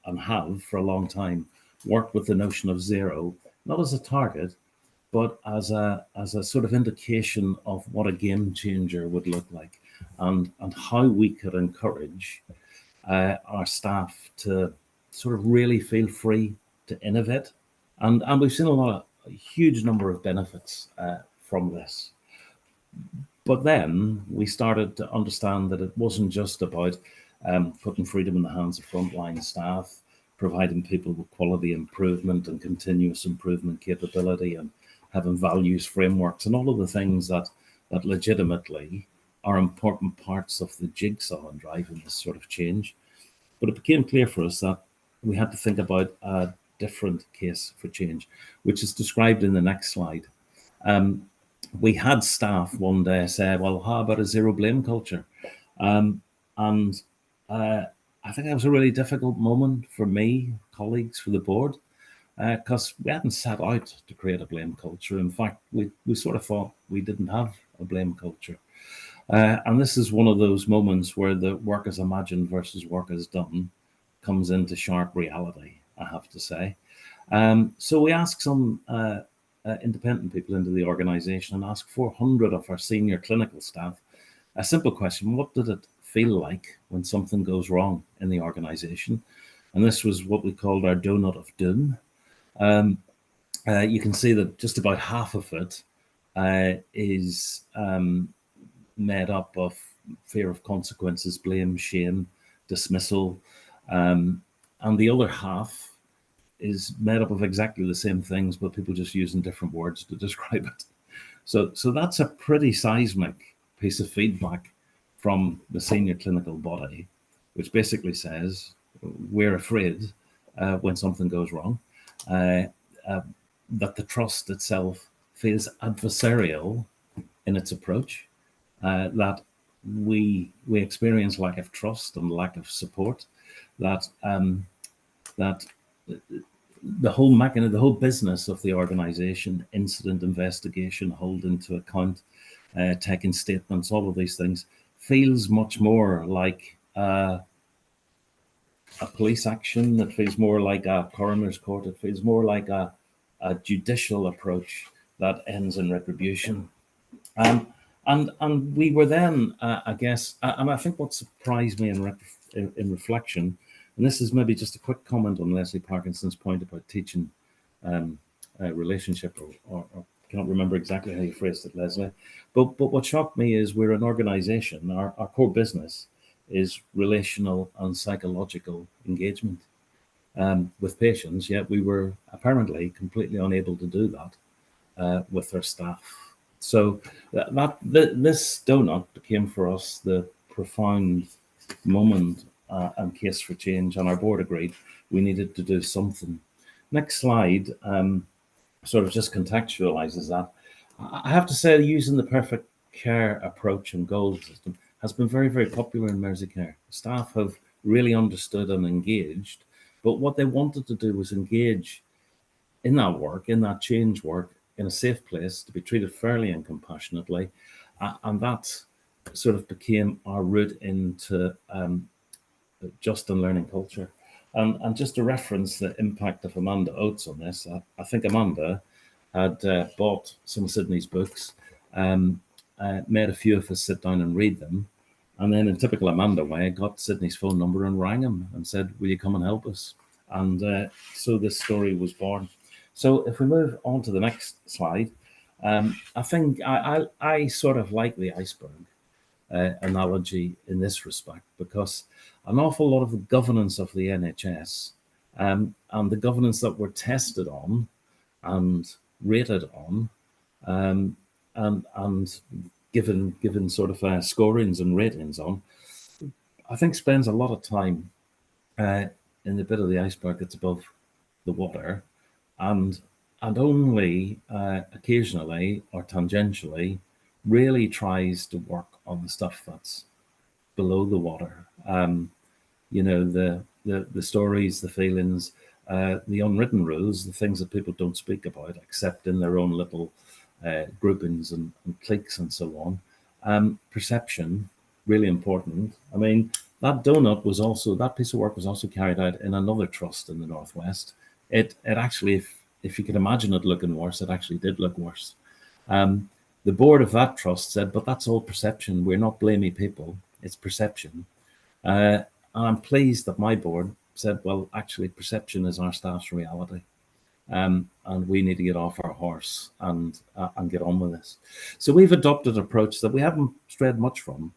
and have for a long time worked with the notion of zero, not as a target, but as a sort of indication of what a game changer would look like, and how we could encourage our staff to sort of really feel free to innovate. And we've seen a huge number of benefits from this. But then we started to understand that it wasn't just about putting freedom in the hands of frontline staff, providing people with quality improvement and continuous improvement capability, and having values frameworks and all of the things that legitimately are important parts of the jigsaw in driving this sort of change. But it became clear for us that we had to think about a different case for change, which is described in the next slide. We had staff one day say, well, how about a zero blame culture? I think that was a really difficult moment for me, colleagues, for the board, because we hadn't set out to create a blame culture. In fact, we sort of thought we didn't have a blame culture. And this is one of those moments where the work as imagined versus work as done comes into sharp reality, I have to say. So we asked some independent people into the organization and asked 400 of our senior clinical staff a simple question: what did it feel like when something goes wrong in the organization? And this was what we called our donut of doom. You can see that just about half of it is made up of fear of consequences, blame, shame, dismissal, and the other half is made up of exactly the same things, but people just using different words to describe it. So that's a pretty seismic piece of feedback from the senior clinical body, which basically says we're afraid when something goes wrong, that the trust itself feels adversarial in its approach, that we experience lack of trust and lack of support, that the whole business of the organization, incident investigation, holding to account, taking statements, all of these things, feels much more like a police action. It feels more like a coroner's court. It feels more like a judicial approach that ends in retribution. And we were then, I guess, and I think what surprised me in reflection, and this is maybe just a quick comment on Leslie Parkinson's point about teaching relationship, or I can't remember exactly how you phrased it, Leslie. But what shocked me is we're an organization, our core business is relational and psychological engagement with patients, yet we were apparently completely unable to do that with our staff. So this donut became for us the profound moment and case for change, and our board agreed we needed to do something. Next slide sort of just contextualizes that. I have to say, using the perfect care approach and goal system has been very, very popular in Mersey Care. Staff have really understood and engaged, but what they wanted to do was engage in that work, in that change work, in a safe place to be treated fairly and compassionately. And that sort of became our route into just and learning culture. And just to reference the impact of Amanda Oates on this, I think Amanda had bought some of Sidney's books, made a few of us sit down and read them, and then in typical Amanda way, got Sidney's phone number and rang him and said, will you come and help us? And so this story was born. So if we move on to the next slide, I think I sort of like the iceberg analogy in this respect, because an awful lot of the governance of the NHS and the governance that we're tested on and rated on and given sort of scorings and ratings on, I think spends a lot of time in the bit of the iceberg that's above the water, and only occasionally or tangentially really tries to work on the stuff that's below the water. You know, the stories, the feelings, the unwritten rules, the things that people don't speak about except in their own little groupings and cliques and so on. Perception, really important. I mean, that donut was also, that piece of work was also carried out in another trust in the Northwest. It actually, if you could imagine it looking worse, it actually did look worse. The board of that trust said, but that's all perception. We're not blaming people, it's perception. And I'm pleased that my board said, well, actually perception is our staff's reality. And we need to get off our horse and get on with this. So we've adopted an approach that we haven't strayed much from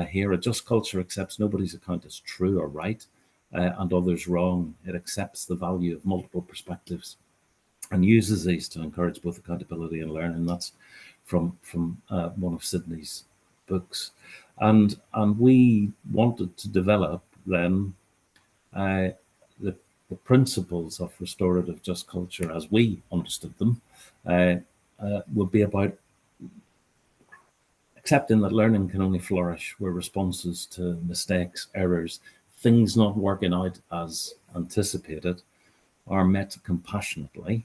here. A just culture accepts nobody's account as true or right and others wrong. It accepts the value of multiple perspectives and uses these to encourage both accountability and learning. That's from one of Sidney's books. And we wanted to develop then the principles of restorative just culture as we understood them would be about accepting that learning can only flourish where responses to mistakes, errors, things not working out as anticipated are met compassionately.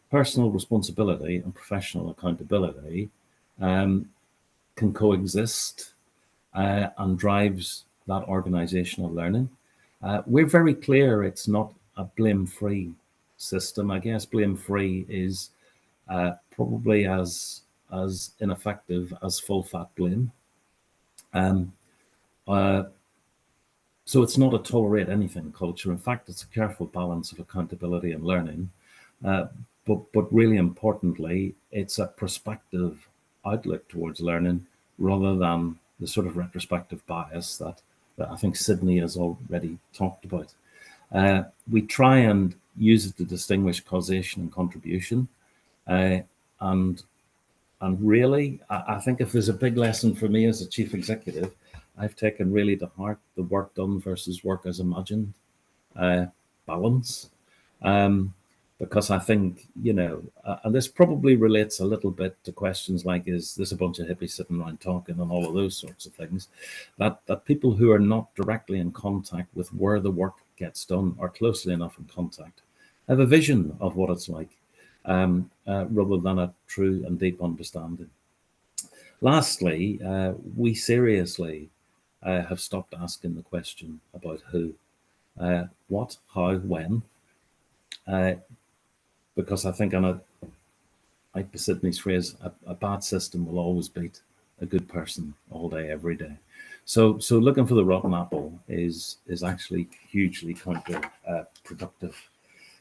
Personal responsibility and professional accountability can coexist and drives that organizational learning. We're very clear it's not a blame-free system. I guess blame-free is probably as ineffective as full-fat blame. So it's not a tolerate anything culture. In fact, it's a careful balance of accountability and learning. But really importantly, it's a prospective outlook towards learning rather than the sort of retrospective bias that I think Sidney has already talked about. We try and use it to distinguish causation and contribution. And really, I think if there's a big lesson for me as a chief executive, I've taken really to heart the work done versus work as imagined balance. Because I think, you know, and this probably relates a little bit to questions like, is this a bunch of hippies sitting around talking and all of those sorts of things, that people who are not directly in contact with where the work gets done or closely enough in contact have a vision of what it's like rather than a true and deep understanding. Lastly, we seriously have stopped asking the question about who, what, how, when, because I think like Sidney's phrase, a bad system will always beat a good person all day, every day. So looking for the rotten apple is actually hugely counterproductive.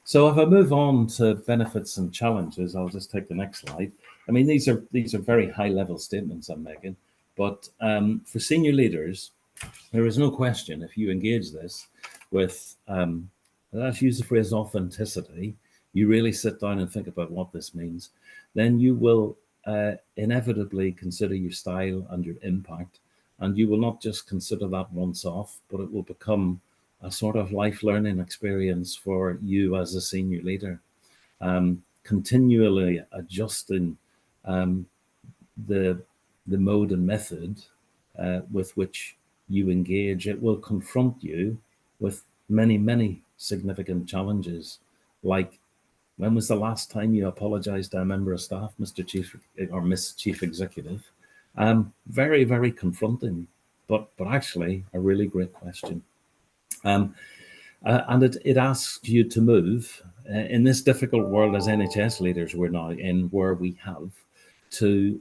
So if I move on to benefits and challenges, I'll just take the next slide. I mean, these are very high level statements I'm making, but for senior leaders, there is no question if you engage this with, let's use the phrase authenticity, you really sit down and think about what this means, then you will inevitably consider your style and your impact. And you will not just consider that once off, but it will become a sort of life learning experience for you as a senior leader. Continually adjusting the mode and method with which you engage. It will confront you with many, many significant challenges, like, when was the last time you apologized to a member of staff, Mr. Chief or Miss Chief Executive? Very, very confronting, but actually a really great question. And it asks you to move in this difficult world as NHS leaders we're now in, where we have to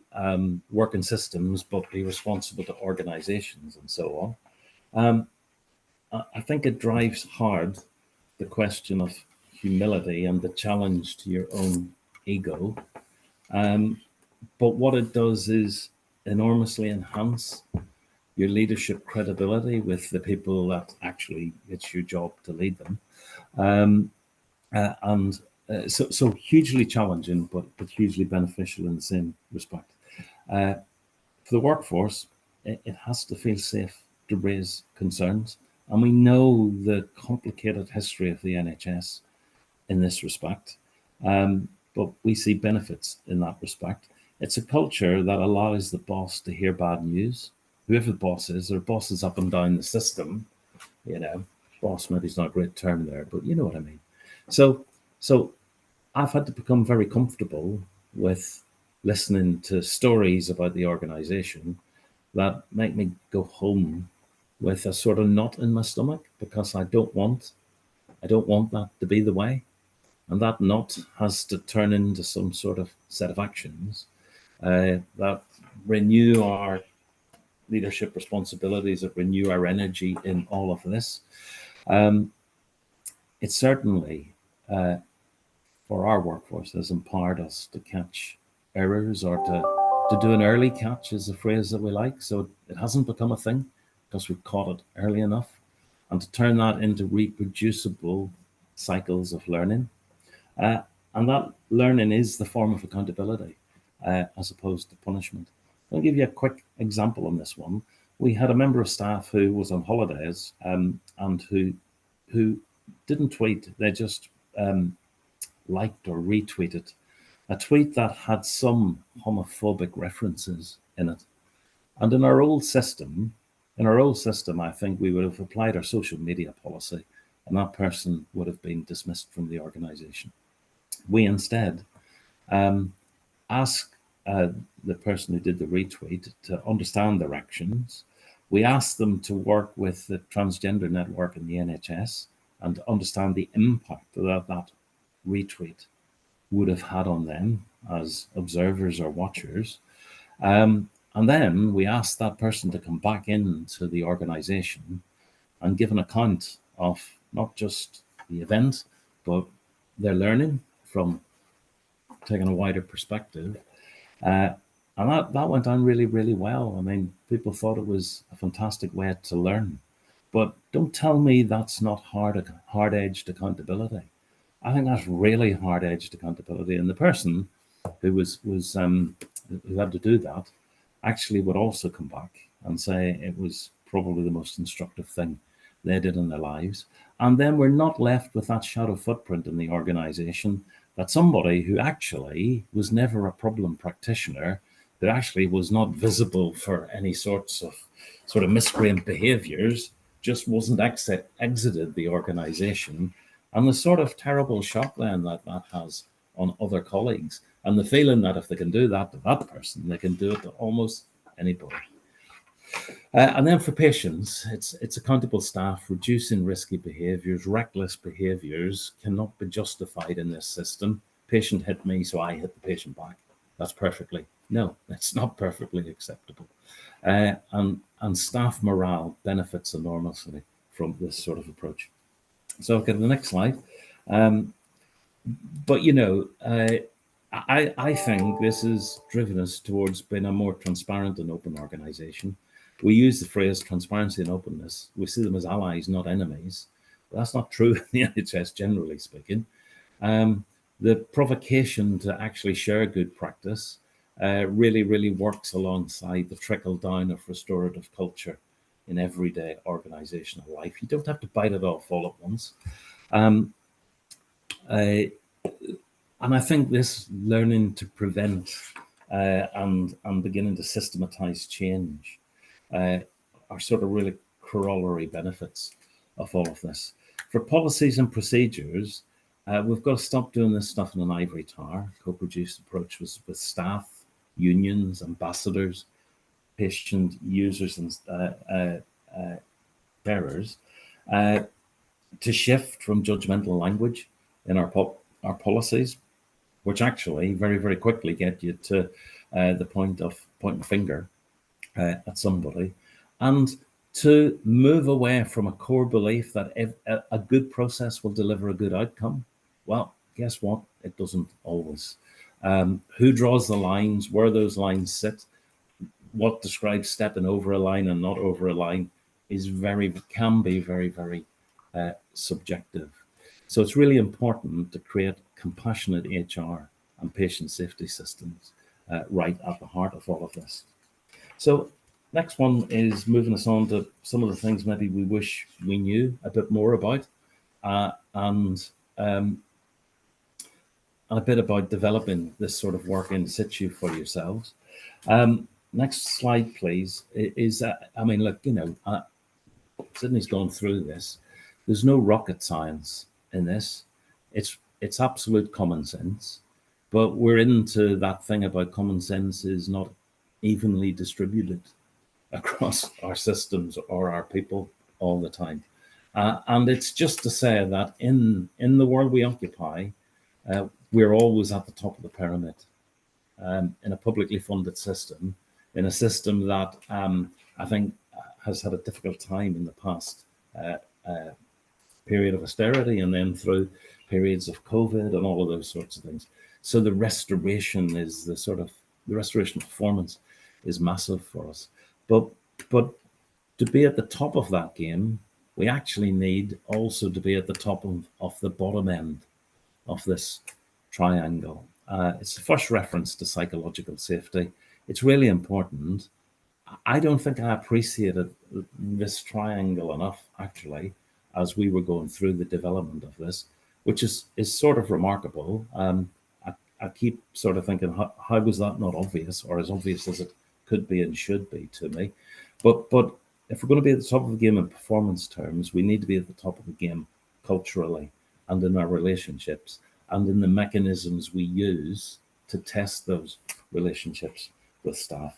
work in systems but be responsible to organizations and so on. I think it drives hard the question of humility and the challenge to your own ego. But what it does is enormously enhance your leadership credibility with the people that actually it's your job to lead them. So hugely challenging, but hugely beneficial in the same respect. For the workforce, it has to feel safe to raise concerns. And we know the complicated history of the NHS in this respect, but we see benefits in that respect. It's a culture that allows the boss to hear bad news. Whoever the boss is, there are bosses up and down the system, you know, boss maybe is not a great term there, but you know what I mean. So I've had to become very comfortable with listening to stories about the organization that make me go home with a sort of knot in my stomach, because I don't want that to be the way. And that knot has to turn into some sort of set of actions that renew our leadership responsibilities, that renew our energy in all of this. It certainly, for our workforce, has empowered us to catch errors, or to do an early catch, is the phrase that we like. So it hasn't become a thing because we've caught it early enough, and to turn that into reproducible cycles of learning. And that learning is the form of accountability as opposed to punishment. I'll give you a quick example on this one. We had a member of staff who was on holidays and who didn't tweet. They just liked or retweeted a tweet that had some homophobic references in it. And in our old system, I think we would have applied our social media policy, and that person would have been dismissed from the organization. We instead asked the person who did the retweet to understand their actions. We asked them to work with the transgender network in the NHS and to understand the impact that that retweet would have had on them as observers or watchers. And then we asked that person to come back into the organization and give an account of not just the event, but their learning from taking a wider perspective. And that went down really, really well. I mean, people thought it was a fantastic way to learn. But don't tell me that's not hard-edged accountability. I think that's really hard-edged accountability. And the person who who had to do that actually would also come back and say it was probably the most instructive thing they did in their lives. And then we're not left with that shadow footprint in the organization that somebody who actually was never a problem practitioner, that actually was not visible for any sort of miscreant behaviors, just wasn't exited the organization. And the sort of terrible shock then that has on other colleagues, and the feeling that if they can do that to that person, they can do it to almost anybody. And then for patients, it's accountable staff. Reducing risky behaviors, reckless behaviors cannot be justified in this system. Patient hit me, so I hit the patient back. That's it's not perfectly acceptable. And staff morale benefits enormously from this sort of approach. So I'll get to the next slide. But I think this has driven us towards being a more transparent and open organization. We use the phrase transparency and openness. We see them as allies, not enemies. But that's not true in the NHS, generally speaking. The provocation to actually share good practice really, really works alongside the trickle down of restorative culture in everyday organizational life. You don't have to bite it off all at once. And I think this learning to prevent and beginning to systematize change are sort of really corollary benefits of all of this. For policies and procedures, we've got to stop doing this stuff in an ivory tower. Co-produced approach was with staff, unions, ambassadors, patient users, and bearers, to shift from judgmental language in our policies, which actually very, very quickly get you to the point of pointing a finger at somebody, and to move away from a core belief that a good process will deliver a good outcome. Well, guess what? It doesn't always. Who draws the lines, where those lines sit, what describes stepping over a line and not over a line can be very, very subjective. So it's really important to create compassionate HR and patient safety systems right at the heart of all of this. So next one is moving us on to some of the things maybe we wish we knew a bit more about, and a bit about developing this sort of work in situ for yourselves. Next slide, please. I mean, look, Sidney's gone through this. There's no rocket science in this. It's absolute common sense, but we're into that thing about common sense is not evenly distributed across our systems or our people all the time. And it's just to say that in the world we occupy, we're always at the top of the pyramid in a publicly funded system, in a system that I think has had a difficult time in the past period of austerity, and then through periods of COVID and all of those sorts of things. So the restoration is the restoration performance is massive for us. But to be at the top of that game, we actually need also to be at the top of the bottom end of this triangle. It's the first reference to psychological safety. It's really important. I don't think I appreciated this triangle enough, actually, as we were going through the development of this, which is sort of remarkable. I keep sort of thinking, how was that not obvious, or as obvious as it could be and should be to me? But if we're going to be at the top of the game in performance terms, we need to be at the top of the game culturally and in our relationships and in the mechanisms we use to test those relationships with staff.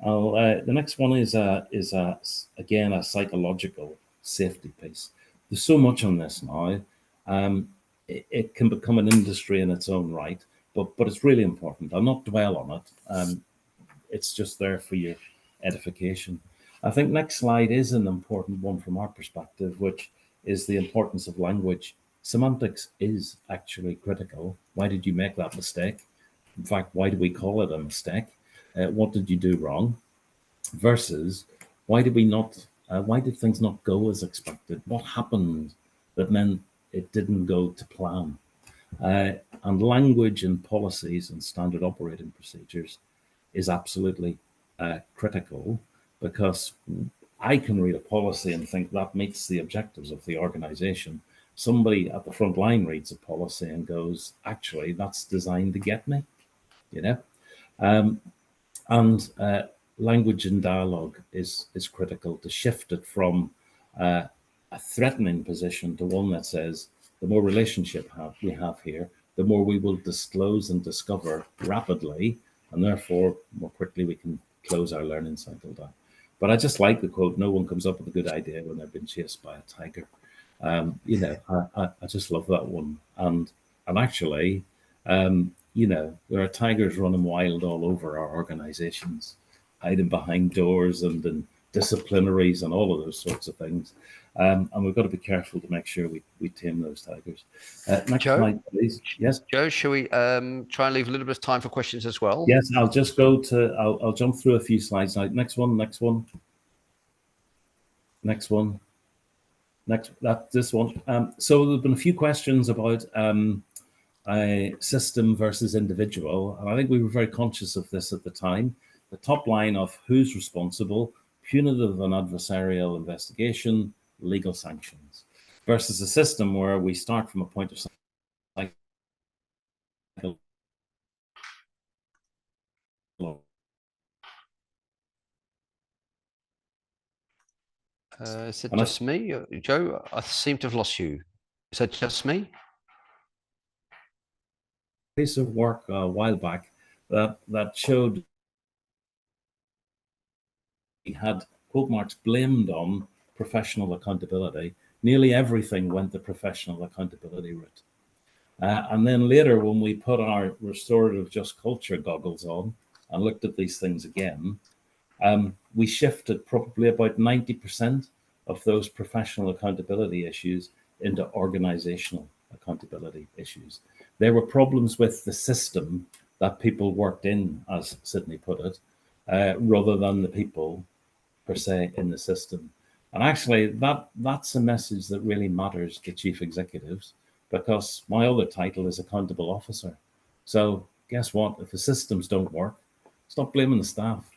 The next one is again a psychological safety piece. There's so much on this now. It can become an industry in its own right, but it's really important. I'll not dwell on it. It's just there for your edification. I think next slide is an important one from our perspective, which is the importance of language. Semantics is actually critical. Why did you make that mistake? In fact, why do we call it a mistake? What did you do wrong? Versus why did things not go as expected? What happened that meant it didn't go to plan? And language and policies and standard operating procedures is absolutely critical, because I can read a policy and think that meets the objectives of the organization. Somebody at the front line reads a policy and goes, actually, that's designed to get me, you know? Language and dialogue is critical to shift it from a threatening position to one that says, the more relationship we have here, the more we will disclose and discover rapidly, and therefore more quickly we can close our learning cycle down. But I just like the quote, no one comes up with a good idea when they've been chased by a tiger. You know, I just love that one. And actually, you know, there are tigers running wild all over our organizations, hiding behind doors and in disciplinaries and all of those sorts of things. And we've got to be careful to make sure we tame those tigers. Next slide, please. Yes. Joe, shall we try and leave a little bit of time for questions as well? Yes, I'll just go to, I'll jump through a few slides now. Next one. This one. So there've been a few questions about system versus individual. And I think we were very conscious of this at the time. The top line of who's responsible, punitive and adversarial investigation, legal sanctions, versus a system where we start from a point of Is it just me? Joe, I seem to have lost you. Is that just me? Piece of work a while back that showed we had quote marks blamed on professional accountability. Nearly everything went the professional accountability route. And then later, when we put our restorative just culture goggles on and looked at these things again, we shifted probably about 90% of those professional accountability issues into organizational accountability issues. There were problems with the system that people worked in, as Sidney put it, rather than the people per se in the system. And actually, that's a message that really matters to chief executives, because my other title is accountable officer. So guess what? If the systems don't work, stop blaming the staff.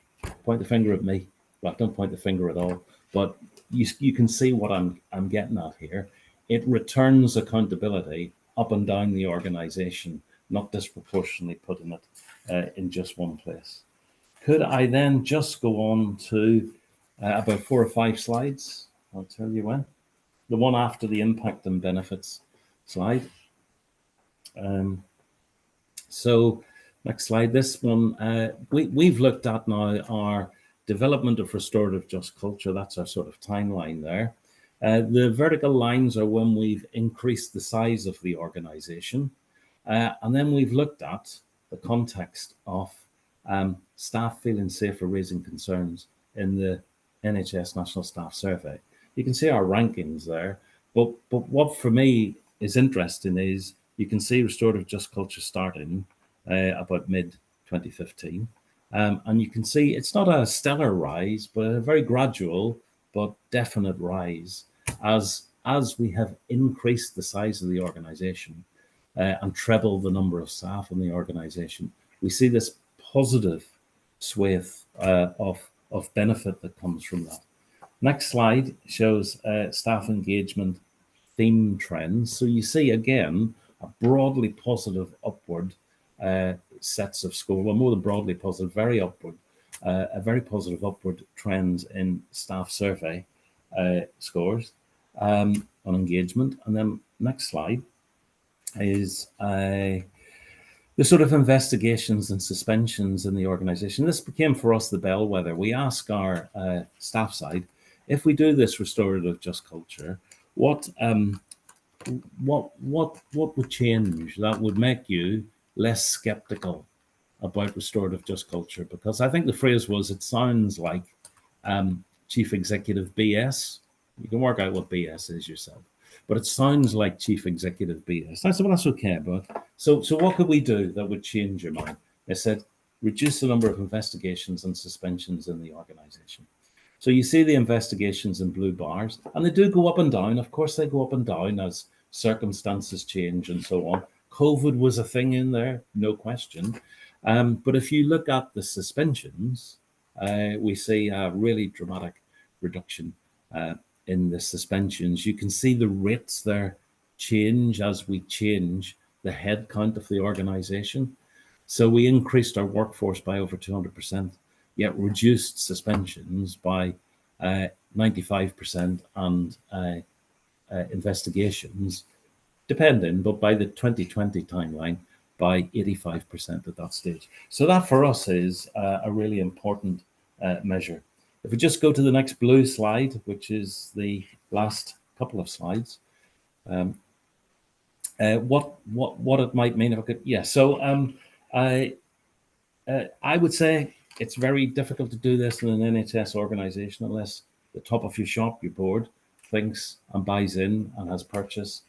Point the finger at me. Well, don't point the finger at all. But you can see what I'm getting at here. It returns accountability up and down the organization, not disproportionately putting it in just one place. Could I then just go on to about 4 or 5 slides? I'll tell you when. The one after the impact and benefits slide. So next slide, this one, we've looked at now our development of restorative just culture, that's our sort of timeline there. The vertical lines are when we've increased the size of the organization. And then we've looked at the context of staff feeling safer raising concerns in the NHS National Staff Survey. You can see our rankings there, but what for me is interesting is you can see restorative just culture starting about mid-2015. And you can see it's not a stellar rise, but a very gradual but definite rise as we have increased the size of the organization and trebled the number of staff in the organization. We see this positive swathe of benefit that comes from that. Next slide shows staff engagement theme trends. So you see again a broadly positive upward sets of score, well, more than broadly positive, very upward, a very positive upward trend in staff survey scores on engagement. And then next slide is the sort of investigations and suspensions in the organization. This became for us the bellwether. We ask our staff side, if we do this restorative just culture, what would change that would make you less skeptical about restorative just culture? Because I think the phrase was, it sounds like chief executive BS. You can work out what BS is yourself, but it sounds like chief executive BS. I said, well, that's okay, but so what could we do that would change your mind? They said, reduce the number of investigations and suspensions in the organization. So you see the investigations in blue bars, and they do go up and down. Of course, they go up and down as circumstances change and so on. COVID was a thing in there, no question. But if you look at the suspensions, we see a really dramatic reduction in the suspensions. You can see the rates there change as we change the head count of the organization. So we increased our workforce by over 200%, yet reduced suspensions by 95% and investigations, depending, but by the 2020 timeline, by 85% at that stage. So that for us is a really important measure. If we just go to the next blue slide, which is the last couple of slides, what it might mean if I could, yeah. So I would say it's very difficult to do this in an NHS organisation unless the top of your shop, your board, thinks and buys in and has purchase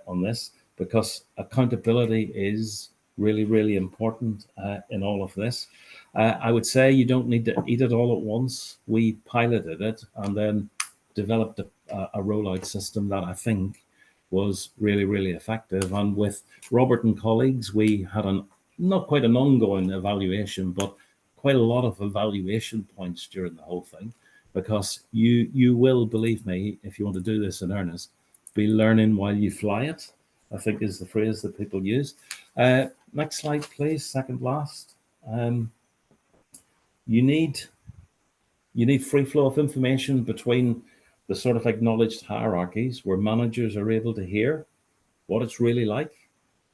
on this, because accountability is really, really important in all of this. I would say you don't need to eat it all at once. We piloted it and then developed a rollout system that I think was really, really effective. And with Robert and colleagues, we had not quite an ongoing evaluation, but quite a lot of evaluation points during the whole thing, because you will, believe me, if you want to do this in earnest, be learning while you fly it, I think is the phrase that people use. Next slide, please, second last. You need free flow of information between the sort of acknowledged hierarchies where managers are able to hear what it's really like.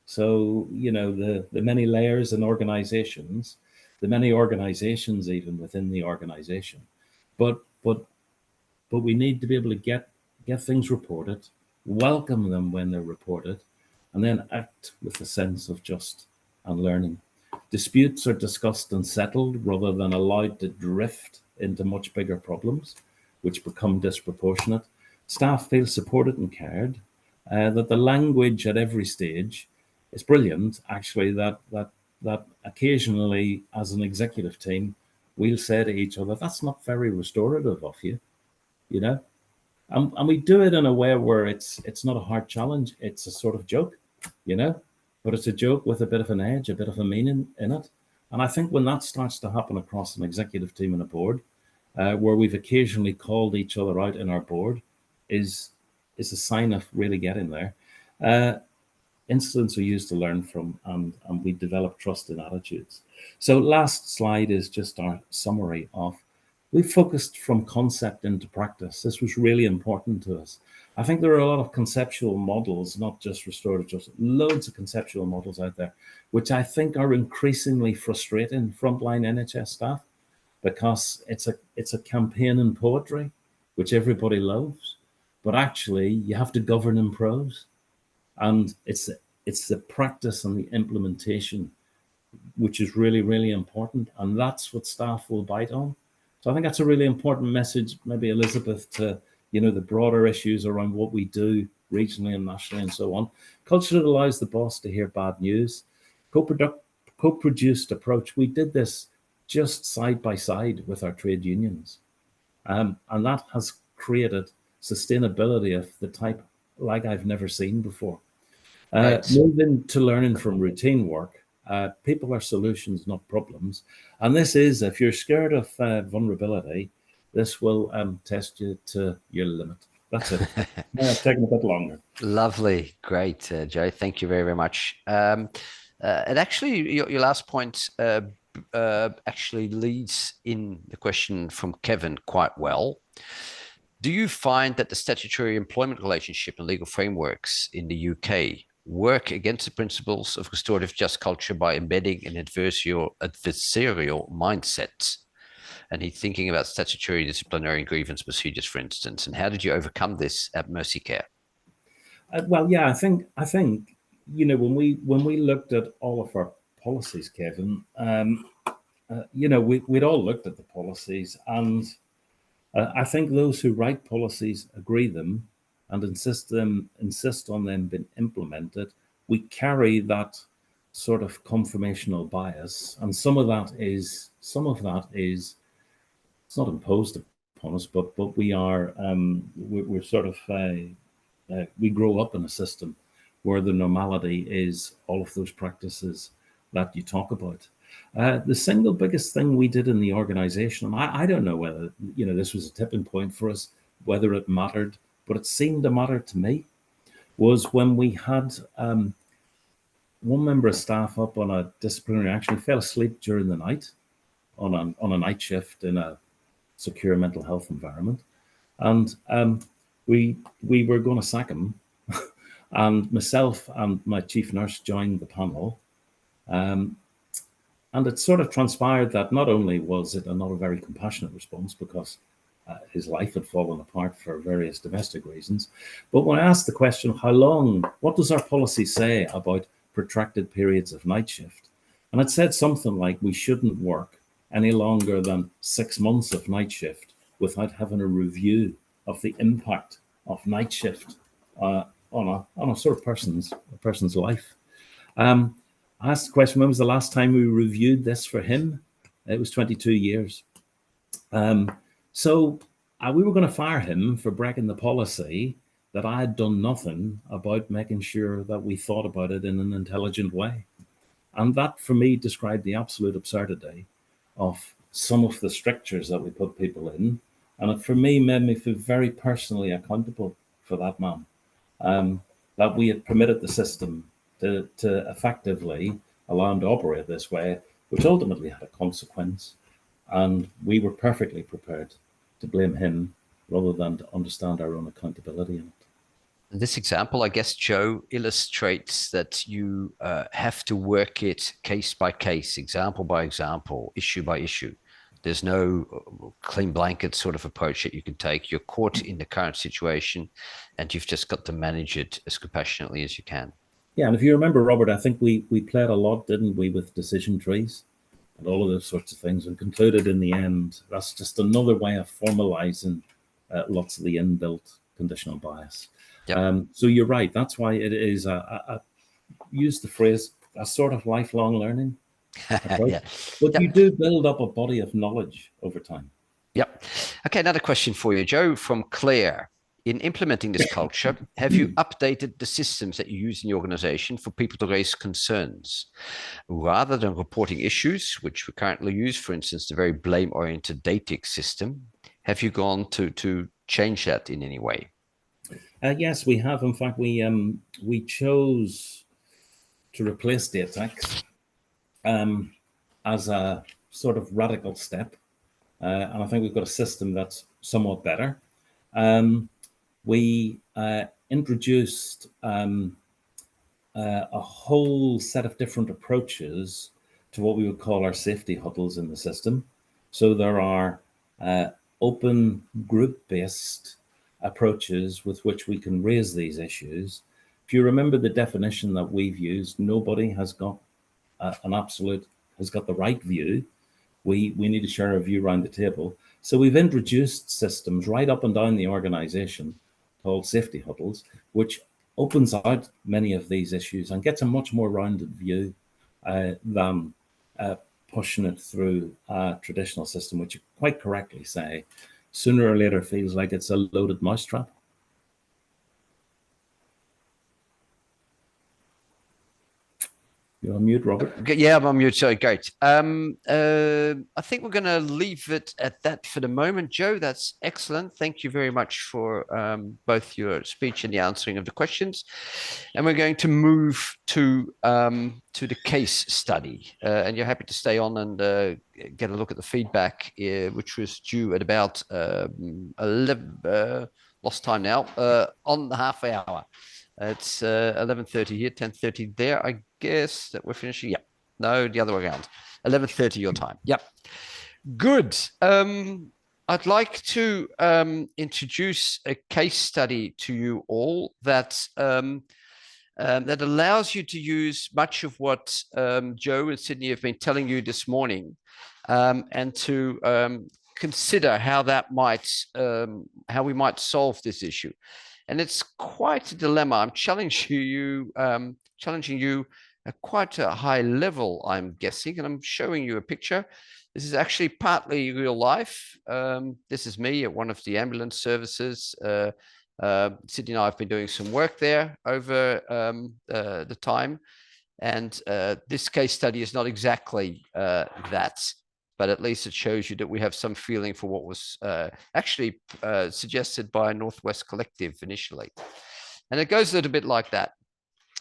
So, you know, the many layers in organizations, the many organizations even within the organization. But we need to be able to get things reported, welcome them when they're reported, and then act with a sense of just and learning. Disputes are discussed and settled rather than allowed to drift into much bigger problems, which become disproportionate. Staff feel supported and cared, that the language at every stage is brilliant, actually, that occasionally as an executive team, we'll say to each other, that's not very restorative of you, you know? And we do it in a way where it's not a hard challenge, it's a sort of joke, you know? But it's a joke with a bit of an edge, a bit of a meaning in it. And I think when that starts to happen across an executive team and a board, where we've occasionally called each other out in our board, is a sign of really getting there. Incidents are used to learn from, and we develop trust in attitudes. So last slide is just our summary of, we focused from concept into practice. This was really important to us. I think there are a lot of conceptual models, not just restorative justice, loads of conceptual models out there, which I think are increasingly frustrating frontline NHS staff, because it's a campaign in poetry, which everybody loves, but actually you have to govern in prose, and it's the practice and the implementation which is really, really important, and that's what staff will bite on. So I think that's a really important message, maybe Elizabeth, to the broader issues around what we do regionally and nationally and so on. Culture that allows the boss to hear bad news. Co-produced approach. We did this just side by side with our trade unions. And that has created sustainability of the type like I've never seen before. Right. Moving to learning from routine work. People are solutions, not problems. And this is, if you're scared of vulnerability, this will test you to your limit. That's it. It's taking a bit longer. Lovely. Great, Joe. Thank you very, very much. And actually, your last point actually leads in the question from Kevin quite well. Do you find that the statutory employment relationship and legal frameworks in the UK work against the principles of restorative just culture by embedding an adversarial mindset? And he's thinking about statutory disciplinary and grievance procedures, for instance. And how did you overcome this at Mersey Care? Well, yeah, I think when we looked at all of our policies, Kevin, we'd all looked at the policies, and I think those who write policies agree them and insist on them being implemented. We carry that sort of conformational bias, and some of that is it's not imposed upon us, but we are we're sort of we grow up in a system where the normality is all of those practices that you talk about. The single biggest thing we did in the organization, and I don't know whether this was a tipping point for us, whether it mattered, but it seemed to matter to me, was when we had one member of staff up on a disciplinary action. He fell asleep during the night on a night shift in a secure mental health environment, and we were going to sack him. And myself and my chief nurse joined the panel, and it sort of transpired that not only was it not a very compassionate response, because his life had fallen apart for various domestic reasons, but when I asked the question, how long, what does our policy say about protracted periods of night shift? And it said something like we shouldn't work any longer than 6 months of night shift without having a review of the impact of night shift on a sort of person's life. I asked the question, when was the last time we reviewed this for him? It was 22 years. So we were going to fire him for breaking the policy that I had done nothing about making sure that we thought about it in an intelligent way. And that, for me, described the absolute absurdity of some of the strictures that we put people in. And it, for me, made me feel very personally accountable for that man. That we had permitted the system to effectively allow him to operate this way, which ultimately had a consequence. And we were perfectly prepared to blame him rather than to understand our own accountability in it. This example, I guess, Joe, illustrates that you have to work it case by case, example by example, issue by issue. There's no clean blanket sort of approach that you can take. You're caught in the current situation, and you've just got to manage it as compassionately as you can. Yeah, and if you remember, Robert, I think we played a lot, didn't we, with decision trees and all of those sorts of things, and concluded in the end that's just another way of formalizing lots of the inbuilt conditional bias. Yep. So you're right. That's why it is use the phrase a sort of lifelong learning approach. Yeah. But yep. You do build up a body of knowledge over time. Yep. Okay, another question for you, Joe, from Claire. In implementing this culture, have you updated the systems that you use in your organization for people to raise concerns? Rather than reporting issues, which we currently use, for instance, the very blame-oriented dating system, have you gone to change that in any way? Yes, we have. In fact, we chose to replace date tax as a sort of radical step. And I think we've got a system that's somewhat better. We introduced a whole set of different approaches to what we would call our safety huddles in the system. So there are open group-based approaches with which we can raise these issues. If you remember the definition that we've used, nobody has got has got the right view. We need to share a view around the table. So we've introduced systems right up and down the organization called safety huddles, which opens out many of these issues and gets a much more rounded view than pushing it through a traditional system, which you quite correctly say, sooner or later feels like it's a loaded mousetrap. You're on mute, Robert. Yeah, I'm on mute. Sorry, great. I think we're going to leave it at that for the moment. Joe, that's excellent. Thank you very much for both your speech and the answering of the questions. And we're going to move to the case study. And you're happy to stay on and get a look at the feedback, which was due at about 11, lost time now, on the half hour. It's 11:30 here, 10:30 there. I guess that we're finishing. Yeah, no, the other way around. 11:30 your time. Yep. Good. I'd like to introduce a case study to you all that that allows you to use much of what Joe and Sidney have been telling you this morning, and to consider how that might how we might solve this issue. And it's quite a dilemma. I'm challenging you at quite a high level, I'm guessing, and I'm showing you a picture. This is actually partly real life. This is me at one of the ambulance services. Sidney and I have been doing some work there over the time. And this case study is not exactly that, but at least it shows you that we have some feeling for what was actually suggested by Northwest Collective initially. And it goes a little bit like that,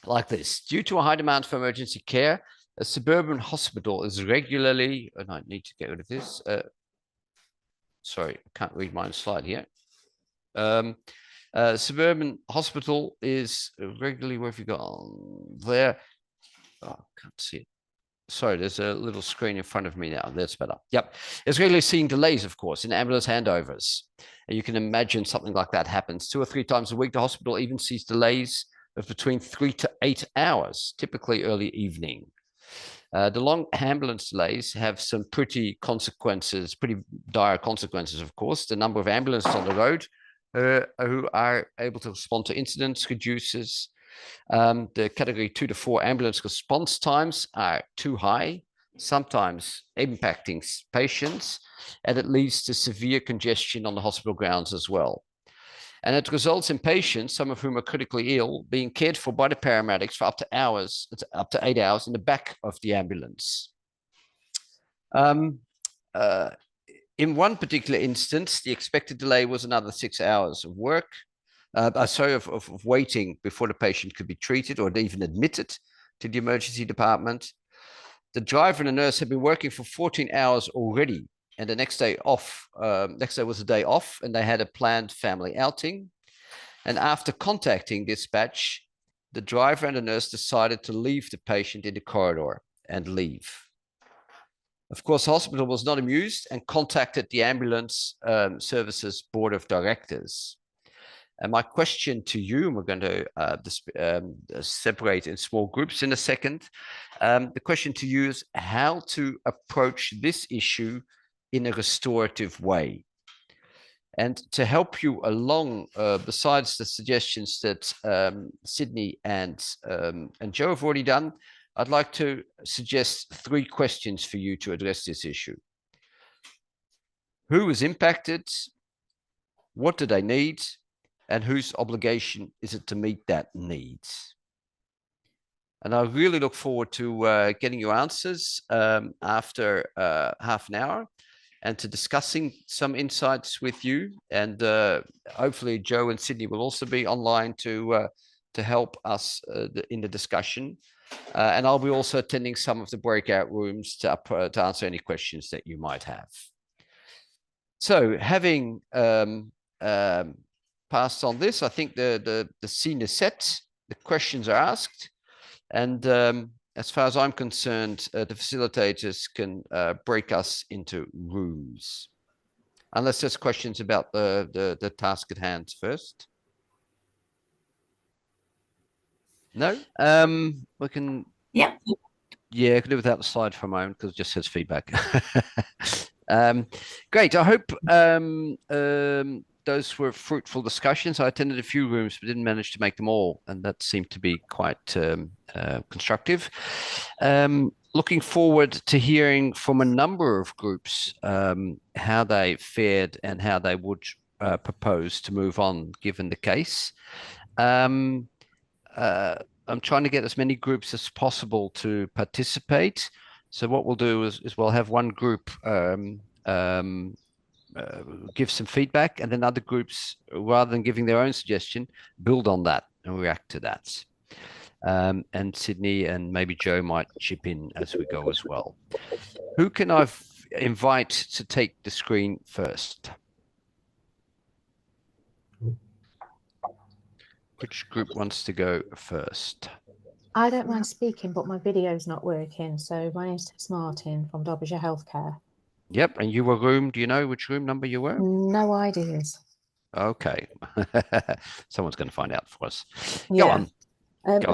like this. Due to a high demand for emergency care, a suburban hospital is regularly, and I need to get rid of this. Sorry, I can't read my own slide here. Suburban hospital is regularly, where have you gone there? Oh, I can't see it. Sorry, there's a little screen in front of me now. That's better. Yep. It's regularly seeing delays, of course, in ambulance handovers. And you can imagine something like that happens 2 or 3 times a week. The hospital even sees delays of between 3 to 8 hours, typically early evening. The long ambulance delays have some pretty dire consequences, of course. The number of ambulances on the road who are able to respond to incidents reduces. The category 2 to 4 ambulance response times are too high, sometimes impacting patients, and it leads to severe congestion on the hospital grounds as well. And it results in patients, some of whom are critically ill, being cared for by the paramedics for up to 8 hours in the back of the ambulance. In one particular instance, the expected delay was another 6 hours of work. Of waiting before the patient could be treated or even admitted to the emergency department. The driver and the nurse had been working for 14 hours already, and the next day off. Next day was a day off, and they had a planned family outing. And after contacting dispatch, the driver and the nurse decided to leave the patient in the corridor and leave. Of course, the hospital was not amused and contacted the ambulance services board of directors. And my question to you, and we're going to separate in small groups in a second. The question to you is how to approach this issue in a restorative way. And to help you along, besides the suggestions that Sidney and Joe have already done, I'd like to suggest 3 questions for you to address this issue. Who is impacted? What do they need? And whose obligation is it to meet that need? And I really look forward to getting your answers after half an hour and to discussing some insights with you. And hopefully Joe and Sidney will also be online to help us in the discussion. And I'll be also attending some of the breakout rooms to answer any questions that you might have. So having passed on this, I think the scene is set, the questions are asked, and as far as I'm concerned, the facilitators can break us into rooms. Unless there's questions about the task at hand first. No? We can... Yeah. Yeah, I could do without the slide for a moment because it just says feedback. Great. I hope those were fruitful discussions. I attended a few rooms, but didn't manage to make them all, and that seemed to be quite constructive. Looking forward to hearing from a number of groups how they fared and how they would propose to move on, given the case. I'm trying to get as many groups as possible to participate. So what we'll do is we'll have one group give some feedback, and then other groups, rather than giving their own suggestion, build on that and react to that. And Sidney and maybe Joe might chip in as we go as well. Who can I invite to take the screen first? Which group wants to go first? I don't mind speaking, but my video's not working. So my name's Tess Martin from Derbyshire Healthcare. Yep, and you were room, do you know which room number you were? No ideas. Okay. Someone's going to find out for us. Yeah. Go on.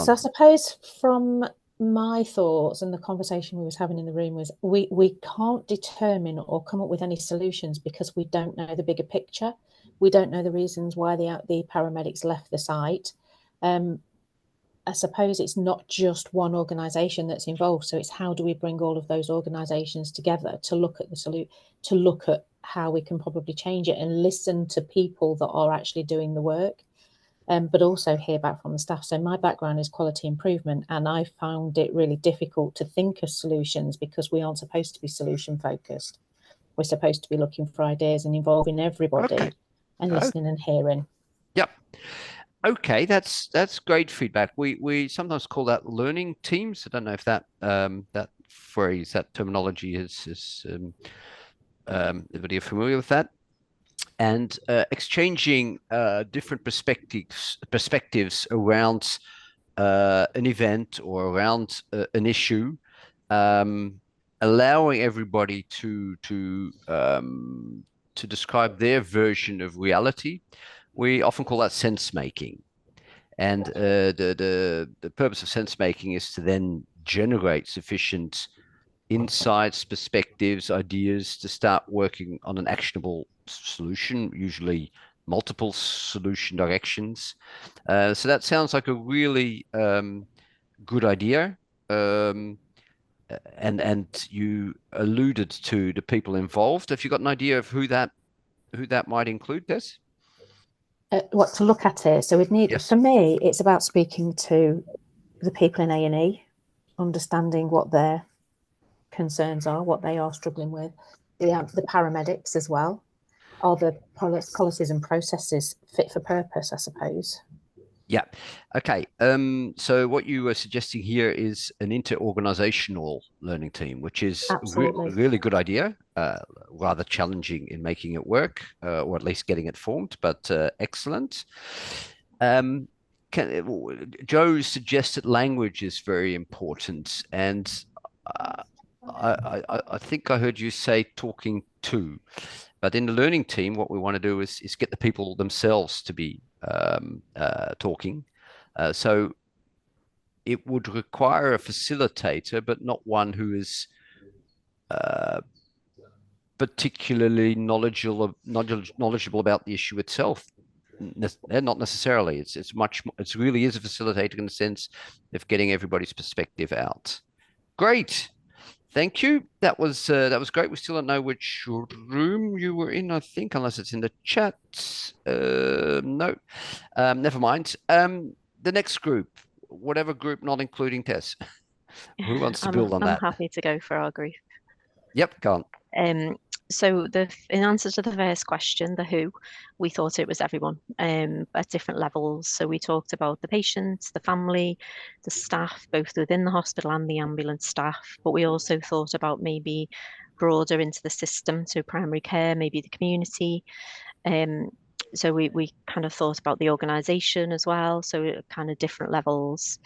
So I suppose from my thoughts and the conversation we was having in the room was we can't determine or come up with any solutions because we don't know the bigger picture. We don't know the reasons why the paramedics left the site. I suppose it's not just one organisation that's involved. So it's how do we bring all of those organisations together to look at to look at how we can probably change it and listen to people that are actually doing the work, but also hear back from the staff. So my background is quality improvement, and I found it really difficult to think of solutions because we aren't supposed to be solution focused. We're supposed to be looking for ideas and involving everybody and listening and hearing. Yep. Okay, that's great feedback. We sometimes call that learning teams. I don't know if that that phrase, that terminology is everybody familiar with that? And exchanging different perspectives around an event or around an issue, allowing everybody to describe their version of reality. We often call that sense making, and the purpose of sense making is to then generate sufficient insights, perspectives, ideas to start working on an actionable solution, usually multiple solution directions. So that sounds like a really good idea. And you alluded to the people involved. Have you got an idea of who that might include, Des? What to look at it. So we'd need, Yes. For me, it's about speaking to the people in A&E, understanding what their concerns are, what they are struggling with, the paramedics as well. Are the policies and processes fit for purpose, I suppose? Yeah. Okay. So what you were suggesting here is an inter-organizational learning team, which is really good idea. Rather challenging in making it work, or at least getting it formed, but excellent. Joe suggested language is very important, and I think I heard you say talking to. But in the learning team, what we want to do is get the people themselves to be talking. So it would require a facilitator, but not one who is particularly knowledgeable about the issue itself. Not necessarily. It really is a facilitator in the sense of getting everybody's perspective out. Great. Thank you. That was great. We still don't know which room you were in, I think, unless it's in the chat. No, never mind. The next group, whatever group, not including Tess. Who wants to build on that? I'm happy to go for our group. Yep, go on. So in answer to the first question, the who, we thought it was everyone at different levels. So we talked about the patients, the family, the staff, both within the hospital and the ambulance staff. But we also thought about maybe broader into the system, so primary care, maybe the community. So we kind of thought about the organisation as well, so kind of different levels.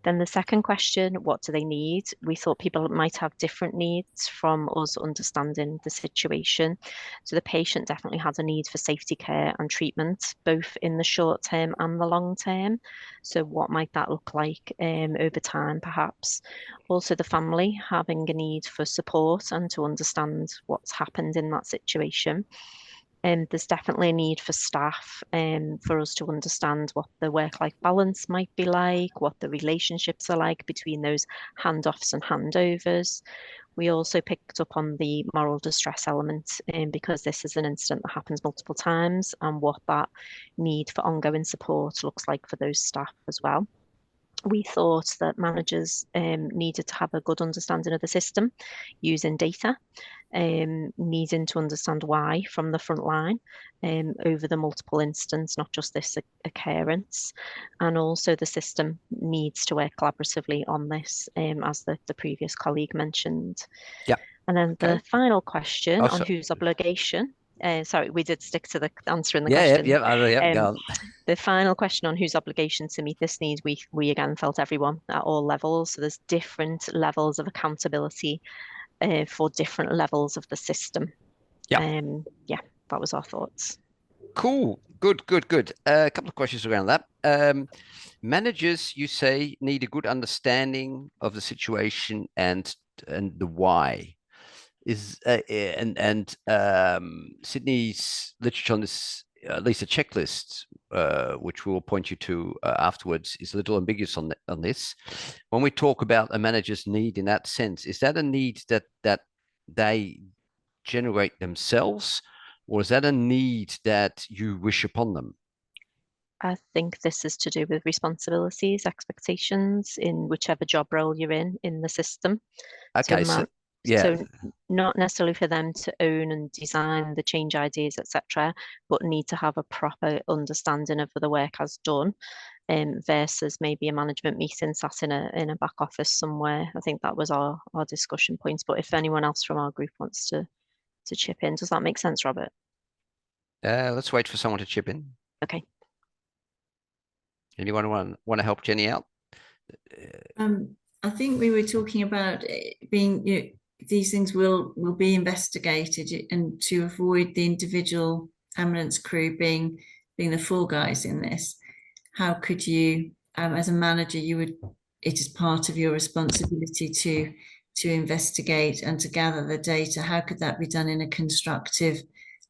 Then the second question, what do they need? We thought people might have different needs from us understanding the situation. So the patient definitely has a need for safety care and treatment, both in the short term and the long term. So what might that look like over time, perhaps? Also, the family having a need for support and to understand what's happened in that situation. There's definitely a need for staff for us to understand what the work-life balance might be like, what the relationships are like between those handoffs and handovers. We also picked up on the moral distress element because this is an incident that happens multiple times, and what that need for ongoing support looks like for those staff as well. We thought that managers needed to have a good understanding of the system using data, needing to understand why from the front line over the multiple incidents, not just this occurrence. And also the system needs to work collaboratively on this, as the previous colleague mentioned. Yeah. And then the final question on so whose obligation, sorry, we did stick to the answering the yeah, question. go on. The final question on whose obligation to meet this need, we again felt everyone at all levels. So there's different levels of accountability for different levels of the system. Yeah. Yeah, that was our thoughts. Cool. Good. A couple of questions around that. Managers, you say, need a good understanding of the situation and the why. Sidney's literature on this, at least a checklist, which we will point you to afterwards, is a little ambiguous on this. When we talk about a manager's need in that sense, is that a need that they generate themselves, or is that a need that you wish upon them? I think this is to do with responsibilities, expectations in whichever job role you're in the system. Okay, So not necessarily for them to own and design the change ideas, etc., but need to have a proper understanding of the work as done, versus maybe a management meeting sat in a back office somewhere. I think that was our discussion points. But if anyone else from our group wants to chip in, does that make sense, Robert? Let's wait for someone to chip in. Okay. Anyone want to help Jenny out? I think we were talking about being, these things will be investigated, and to avoid the individual ambulance crew being the fall guys in this. How could you, as a manager, it is part of your responsibility to investigate and to gather the data. How could that be done in a constructive,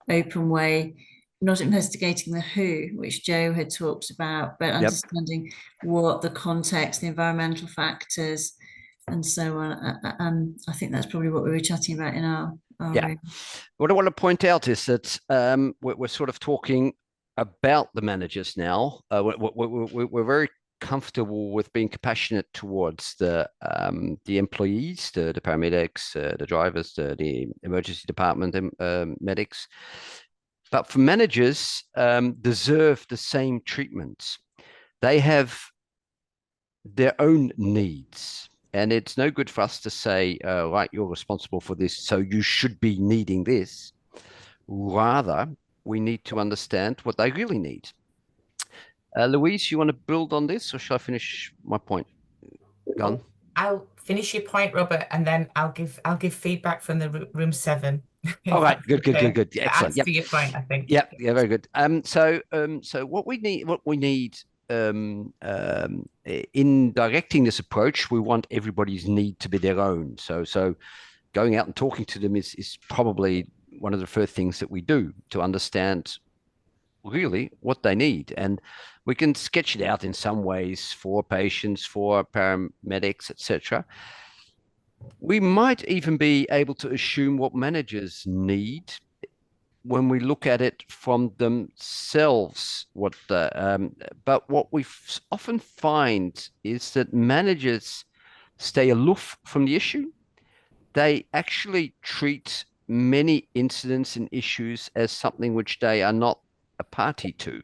open way? Not investigating the who, which Joe had talked about, but understanding what the context, the environmental factors, and so on. I think that's probably what we were chatting about in our room. What I want to point out is that we're sort of talking about the managers now. We're very comfortable with being compassionate towards the employees, the paramedics, the drivers, the emergency department medics. But for managers, deserve the same treatment. They have their own needs. And it's no good for us to say, right, you're responsible for this, so you should be needing this. Rather, we need to understand what they really need. Louise, you want to build on this, or shall I finish my point? Go on. I'll finish your point, Robert, and then I'll give feedback from the room 7. All right, good. Excellent. To your point, I think. Yeah, very good. So what we need in directing this approach, we want everybody's need to be their own. So going out and talking to them is probably one of the first things that we do to understand really what they need. And we can sketch it out in some ways for patients, for paramedics, etc. We might even be able to assume what managers need when we look at it from themselves. But what we often find is that managers stay aloof from the issue. They actually treat many incidents and issues as something which they are not a party to.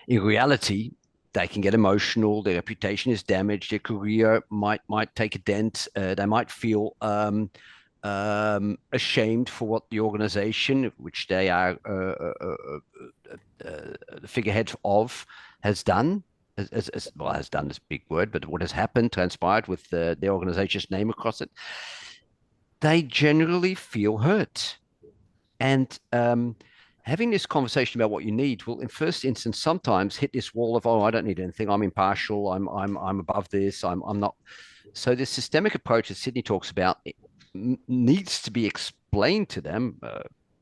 In reality, they can get emotional, their reputation is damaged, their career might take a dent, they might feel ashamed for what the organization, which they are the figurehead of, has done. Well, has done is a big word, but what has happened, transpired with the organization's name across it, they generally feel hurt. And having this conversation about what you need will, in first instance, sometimes hit this wall of, oh, I don't need anything. I'm impartial. I'm above this. I'm not. So this systemic approach that Sidney talks about needs to be explained to them,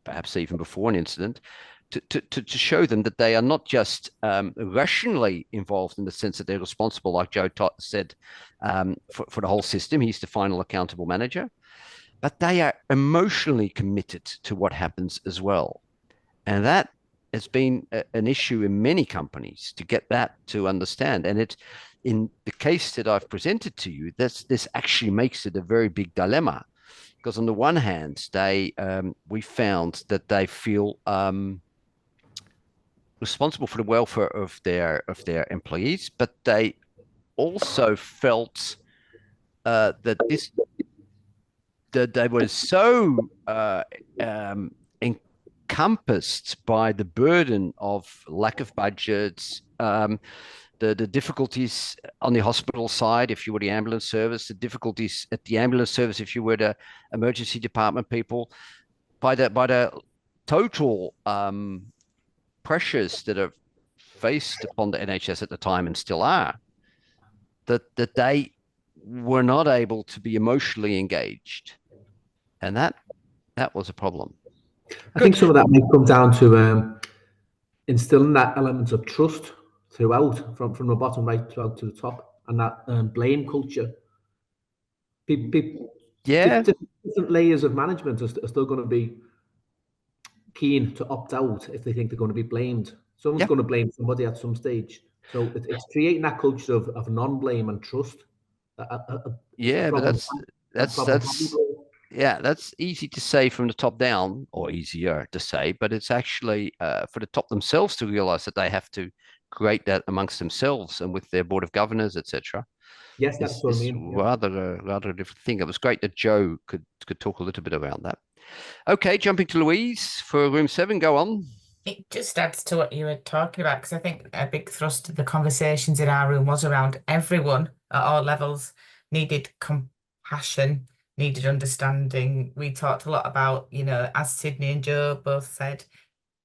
perhaps even before an incident, to show them that they are not just rationally involved in the sense that they're responsible, like Joe said, for the whole system. He's the final accountable manager, but they are emotionally committed to what happens as well. And that has been an issue in many companies to get that to understand. And it, in the case that I've presented to you, this actually makes it a very big dilemma, because on the one hand, we found that they feel responsible for the welfare of their employees, but they also felt that they were so encompassed by the burden of lack of budgets, the difficulties on the hospital side if you were the ambulance service, the difficulties at the ambulance service if you were the emergency department people, by the total pressures that are faced upon the NHS at the time and still are, that they were not able to be emotionally engaged, and that was a problem. I think some of that may come down to instilling that element of trust throughout, from the bottom right throughout to the top, and that blame culture. People, different layers of management are still going to be keen to opt out if they think they're going to be blamed. Someone's going to blame somebody at some stage. So it's creating that culture of non-blame and trust. But that's easy to say from the top down, or easier to say, but it's actually for the top themselves to realize that they have to create that amongst themselves and with their board of governors, etc. Yes, that's what I mean. Rather a different thing. It was great that Joe could talk a little bit around that. Okay, jumping to Louise for room 7. Go on. It just adds to what you were talking about, because I think a big thrust of the conversations in our room was around everyone at all levels needed compassion, needed understanding. We talked a lot about, as Sidney and Joe both said,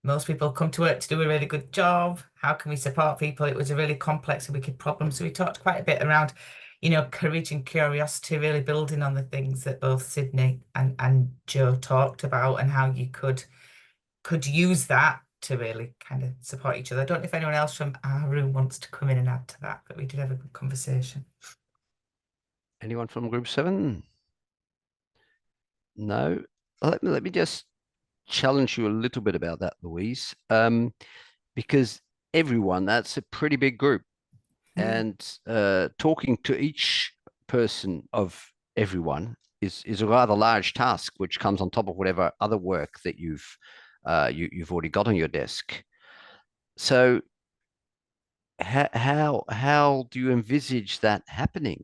most people come to work to do a really good job. How can we support people? It was a really complex and wicked problem. So we talked quite a bit around, courage and curiosity, really building on the things that both Sidney and Joe talked about, and how you could use that to really kind of support each other. I don't know if anyone else from our room wants to come in and add to that, but we did have a good conversation. Anyone from group 7? No. Let me just challenge you a little bit about that, Louise, because everyone, that's a pretty big group, and talking to each person of everyone is a rather large task, which comes on top of whatever other work that you've already got on your desk. So how do you envisage that happening?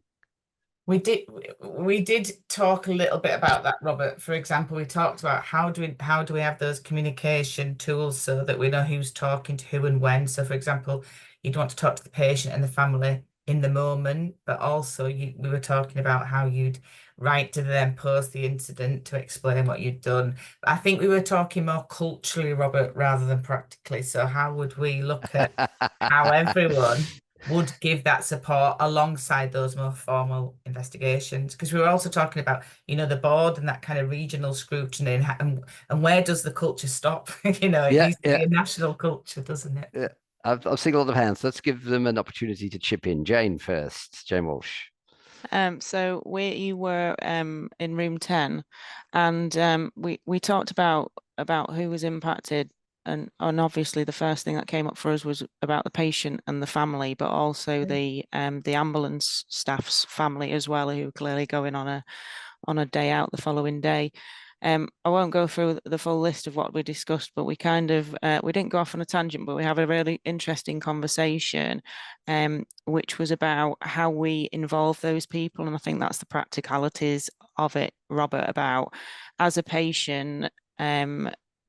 We did talk a little bit about that, Robert. For example, we talked about how do we have those communication tools so that we know who's talking to who and when. So, for example, you'd want to talk to the patient and the family in the moment, but also we were talking about how you'd write to them post the incident to explain what you'd done. I think we were talking more culturally, Robert, rather than practically. So how would we look at how everyone would give that support alongside those more formal investigations? Because we were also talking about, the board and that kind of regional scrutiny, and where does the culture stop? It needs to be a national culture, doesn't it? Yeah. I've seen a lot of hands. Let's give them an opportunity to chip in. Jane first. Jane Walsh. So you were in room 10, and we talked about who was impacted, and obviously the first thing that came up for us was about the patient and the family, but also the ambulance staff's family as well, who were clearly going on a day out the following day. I won't go through the full list of what we discussed, but we kind of, we didn't go off on a tangent, but we have a really interesting conversation, which was about how we involve those people. And I think that's the practicalities of it, Robert, about as a patient,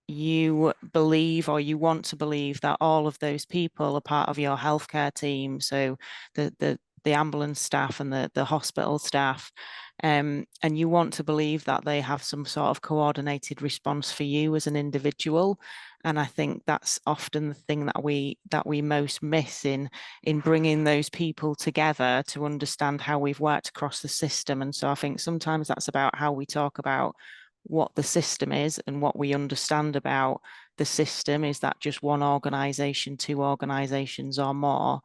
you believe, or you want to believe, that all of those people are part of your healthcare team. So the ambulance staff and the hospital staff, and you want to believe that they have some sort of coordinated response for you as an individual. And I think that's often the thing that we most miss in bringing those people together to understand how we've worked across the system. And so I think sometimes that's about how we talk about what the system is and what we understand about the system. Is that just one organisation, two organisations, or more?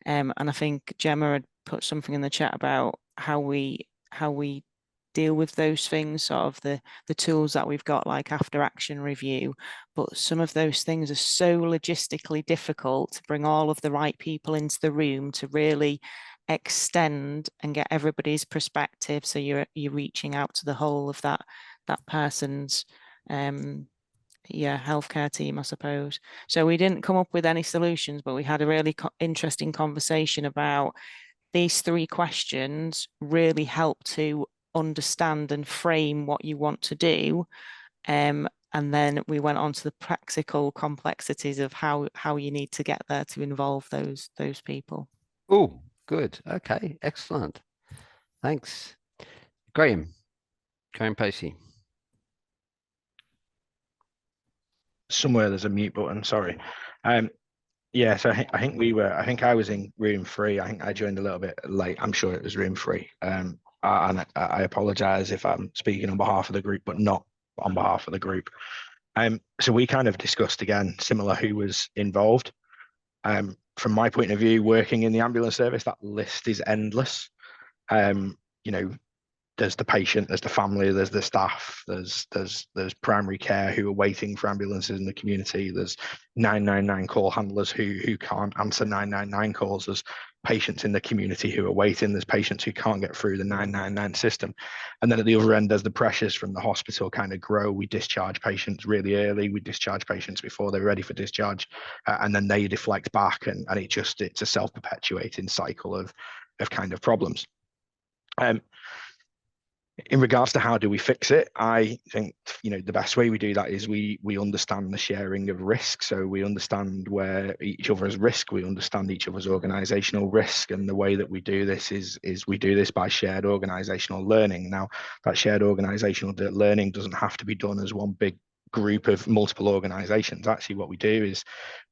And I think Gemma had put something in the chat about how we deal with those things, sort of the tools that we've got, like after action review. But some of those things are so logistically difficult to bring all of the right people into the room to really extend and get everybody's perspective. So you're reaching out to the whole of that person's healthcare team, I suppose. So we didn't come up with any solutions, but we had a really interesting conversation about these 3 questions really help to understand and frame what you want to do. And then we went on to the practical complexities of how you need to get there to involve those people. Oh, good. Okay, excellent. Thanks. Graham Pacey. Somewhere there's a mute button, sorry. Yeah, so I think I was in room 3. I think I joined a little bit late. I'm sure it was room 3. And I apologize if I'm speaking on behalf of the group, but not on behalf of the group. So we kind of discussed again, similar who was involved. From my point of view, working in the ambulance service, that list is endless. There's the patient, there's the family, there's the staff, there's primary care who are waiting for ambulances in the community. There's 999 call handlers who can't answer 999 calls. There's patients in the community who are waiting. There's patients who can't get through the 999 system. And then at the other end, as the pressures from the hospital kind of grow, we discharge patients really early. We discharge patients before they're ready for discharge, and then they deflect back, and it's a self-perpetuating cycle of kind of problems. In regards to how do we fix it, I think the best way we do that is we understand the sharing of risk. So we understand where each other's risk, we understand each other's organizational risk, and the way that we do this is we do this by shared organizational learning. Now, that shared organizational learning doesn't have to be done as one big group of multiple organizations. Actually, what we do is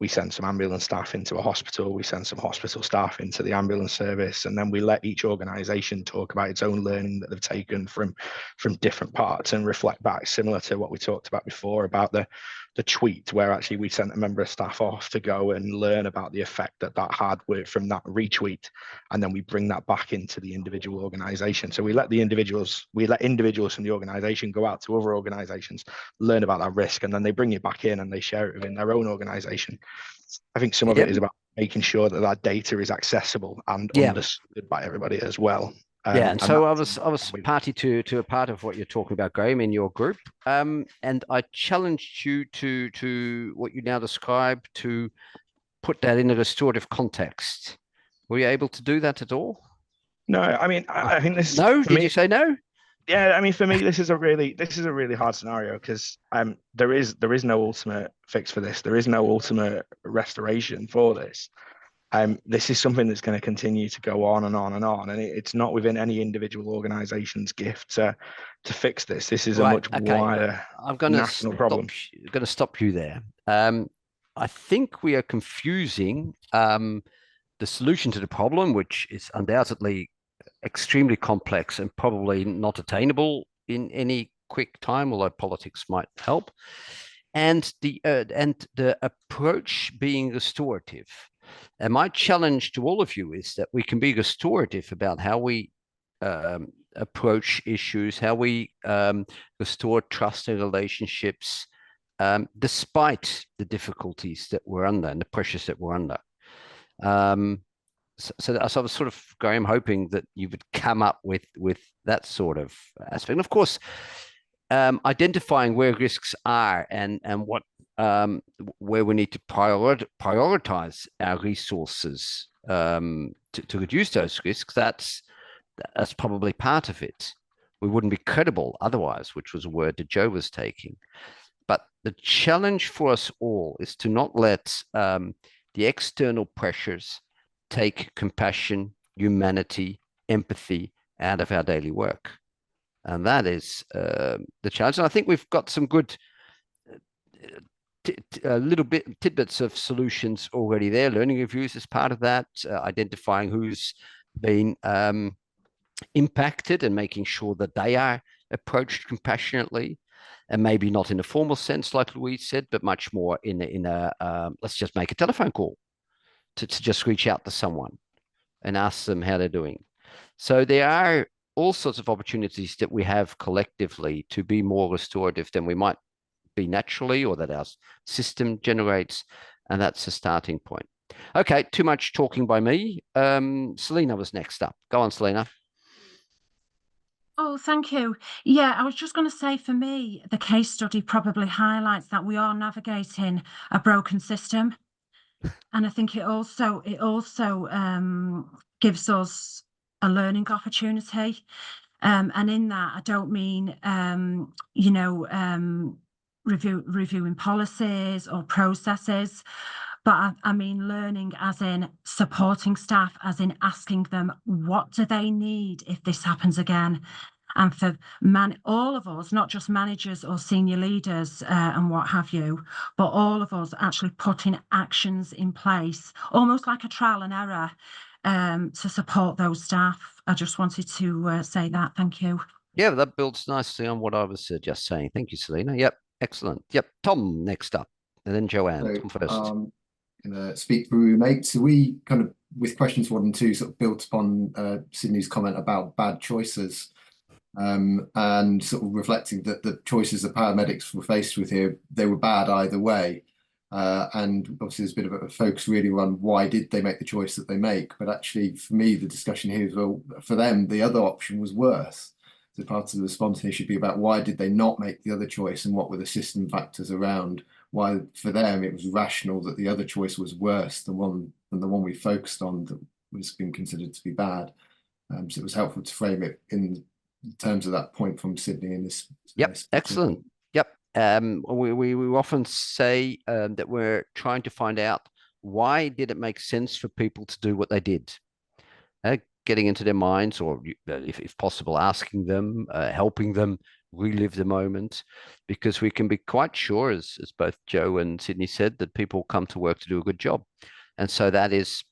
we send some ambulance staff into a hospital, we send some hospital staff into the ambulance service, and then we let each organization talk about its own learning that they've taken from different parts and reflect back, similar to what we talked about before about the tweet, where actually we sent a member of staff off to go and learn about the effect that had from that retweet, and then we bring that back into the individual organization. So we let individuals from the organization go out to other organizations, learn about that risk, and then they bring it back in and they share it within their own organization. I think some of it is about making sure that data is accessible and understood by everybody as well. And so I was party to a part of what you're talking about, Graham, in your group, and I challenged you to what you now describe, to put that in a restorative context. Were you able to do that at all? No, I mean, I think this. No, did you say no? Yeah, I mean, for me, this is a really hard scenario, because there is no ultimate fix for this. There is no ultimate restoration for this. This is something that's going to continue to go on and on and on, and it's not within any individual organisation's gift to fix this. This is a much wider national problem. I'm going to stop you there. I think we are confusing the solution to the problem, which is undoubtedly extremely complex and probably not attainable in any quick time, although politics might help, and the approach being restorative. And my challenge to all of you is that we can be restorative about how we approach issues, how we restore trust in relationships, despite the difficulties that we're under and the pressures that we're under. So I was sort of, Graham, hoping that you would come up with that sort of aspect. And of course, identifying where risks are and what where we need to prioritize our resources to reduce those risks, that's probably part of it. We wouldn't be credible otherwise, which was a word that Joe was taking. But the challenge for us all is to not let the external pressures take compassion, humanity, empathy out of our daily work. And that is the challenge. And I think we've got some good tidbits of solutions already there. Learning reviews is part of that, identifying who's been impacted and making sure that they are approached compassionately, and maybe not in a formal sense, like Louise said, but much more in a let's just make a telephone call to just reach out to someone and ask them how they're doing. So there are all sorts of opportunities that we have collectively to be more restorative than we might be naturally, or that our system generates, and that's a starting point. Okay, too much talking by me. Selena was next up. Go on, Selena. Oh, thank you. Yeah, I was just going to say, for me, the case study probably highlights that we are navigating a broken system. And I think it also gives us a learning opportunity. And in that, I don't mean, reviewing policies or processes, but I mean learning as in supporting staff, as in asking them, what do they need if this happens again? And for all of us, not just managers or senior leaders and what have you, but all of us actually putting actions in place, almost like a trial and error, to support those staff. I just wanted to say that. Thank you. Yeah, that builds nicely on what I was just saying. Thank you, Selena. Yep, excellent. Yep, Tom next up, and then Joanne. Tom first. Gonna speak for roommates. So we kind of, with questions 1 and 2, sort of built upon Sidney's comment about bad choices, and sort of reflecting that the choices the paramedics were faced with here, they were bad either way. And obviously there's a bit of a focus really on why did they make the choice that they make, but actually for me the discussion here is, well, for them the other option was worse. So part of the response here should be about why did they not make the other choice, and what were the system factors around why for them it was rational that the other choice was worse than the one we focused on that was being considered to be bad. So it was helpful to frame it in terms of that point from Sidney in this. Yep, excellent. Yep. We often say that we're trying to find out, why did it make sense for people to do what they did? Getting into their minds, or if possible, asking them, helping them relive the moment, because we can be quite sure, as both Joe and Sidney said, that people come to work to do a good job. And so that is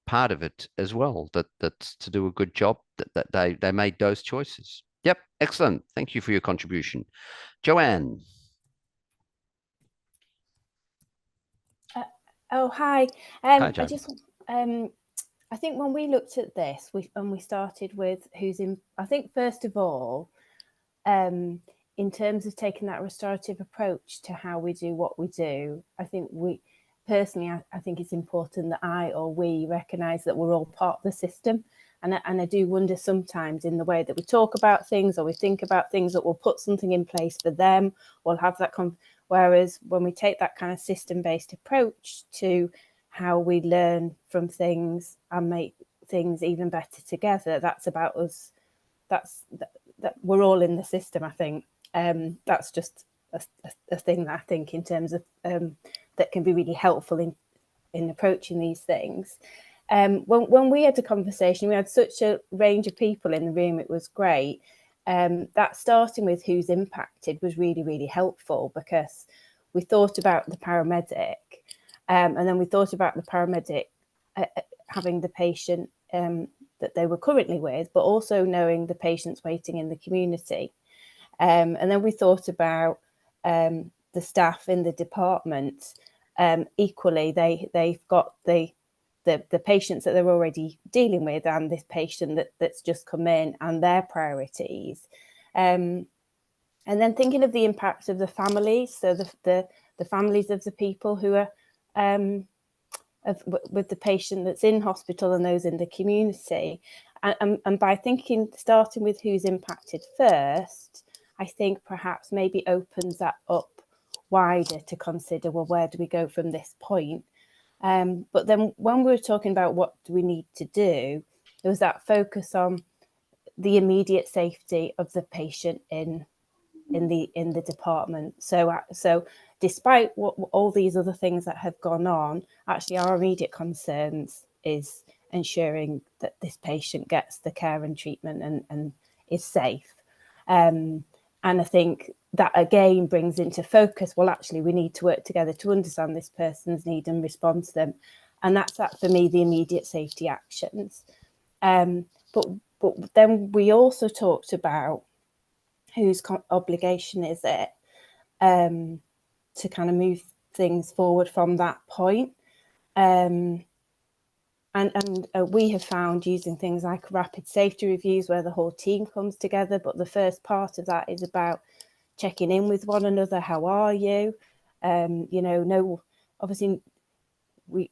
part of it as well, that's to do a good job, that they made those choices. Yep, excellent. Thank you for your contribution. Joanne. Hi. Hi, Joe. I think when we looked at this, we started with who's in. I think first of all, in terms of taking that restorative approach to how we do what we do, I think I think it's important that we recognise that we're all part of the system. And I do wonder sometimes in the way that we talk about things or we think about things, that we'll put something in place for them, we'll have that. Whereas when we take that kind of system-based approach to how we learn from things and make things even better together, that's about us. That we're all in the system, I think. That's just a thing that I think in terms of that can be really helpful in approaching these things. When we had a conversation, we had such a range of people in the room, it was great. That starting with who's impacted was really, really helpful, because we thought about the paramedic, and then we thought about the paramedic having the patient that they were currently with, but also knowing the patients waiting in the community. And then we thought about the staff in the department. Equally, they've got the patients that they're already dealing with, and this patient that's just come in, and their priorities. And then thinking of the impact of the families, so the families of the people who are with the patient that's in hospital and those in the community. And by starting with who's impacted first, I think perhaps maybe opens that up wider to consider, well, where do we go from this point? But then when we were talking about what do we need to do, there was that focus on the immediate safety of the patient in the department. So despite all these other things that have gone on, actually our immediate concerns is ensuring that this patient gets the care and treatment and is safe. And I think that again brings into focus, well, actually we need to work together to understand this person's need and respond to them. And that's that for me, the immediate safety actions. But then we also talked about whose obligation is it to kind of move things forward from that point. And we have found using things like rapid safety reviews where the whole team comes together, but the first part of that is about checking in with one another. How are you? Obviously we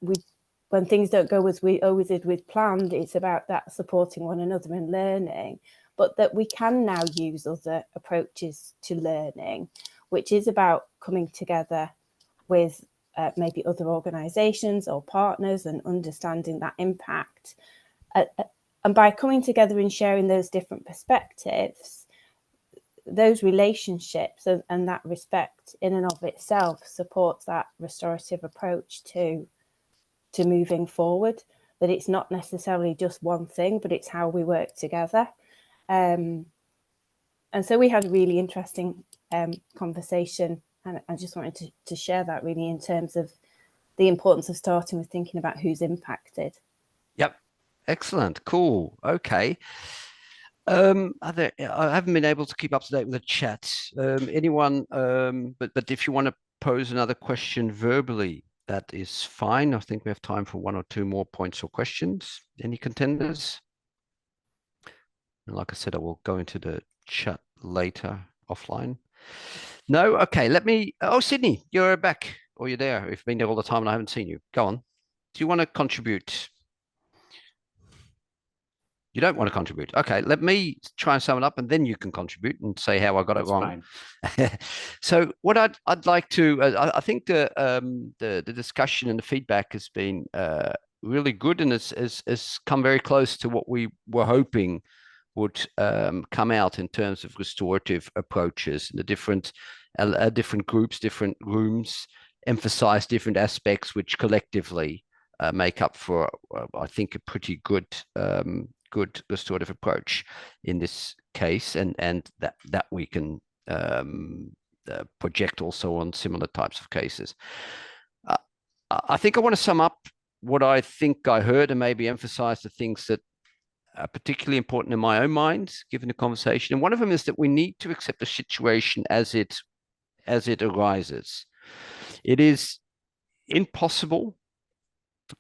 when things don't go as we always did with planned, it's about that supporting one another and learning, but that we can now use other approaches to learning, which is about coming together with maybe other organisations or partners and understanding that impact. And by coming together and sharing those different perspectives, those relationships and that respect in and of itself supports that restorative approach to moving forward, that it's not necessarily just one thing, but it's how we work together. And so we had a really interesting conversation, and I just wanted to share that really in terms of the importance of starting with thinking about who's impacted. Yep. Excellent. Cool. Okay. I haven't been able to keep up to date with the chat. Anyone, but if you want to pose another question verbally, that is fine. I think we have time for one or two more points or questions. Any contenders? And like I said, I will go into the chat later offline. No? Okay, let me... Oh, Sidney, you're back. Or you're there. You've been there all the time and I haven't seen you. Go on. Do you want to contribute? You don't want to contribute. Okay, let me try and sum it up and then you can contribute and say how I got it wrong. So what I'd like to, I think the discussion and the feedback has been really good and has come very close to what we were hoping would come out in terms of restorative approaches. The different groups, different rooms emphasize different aspects which collectively make up for, I think, a pretty good restorative approach in this case, and that we can project also on similar types of cases. I think I want to sum up what I think I heard and maybe emphasize the things that are particularly important in my own mind, given the conversation. And one of them is that we need to accept the situation as it arises. It is impossible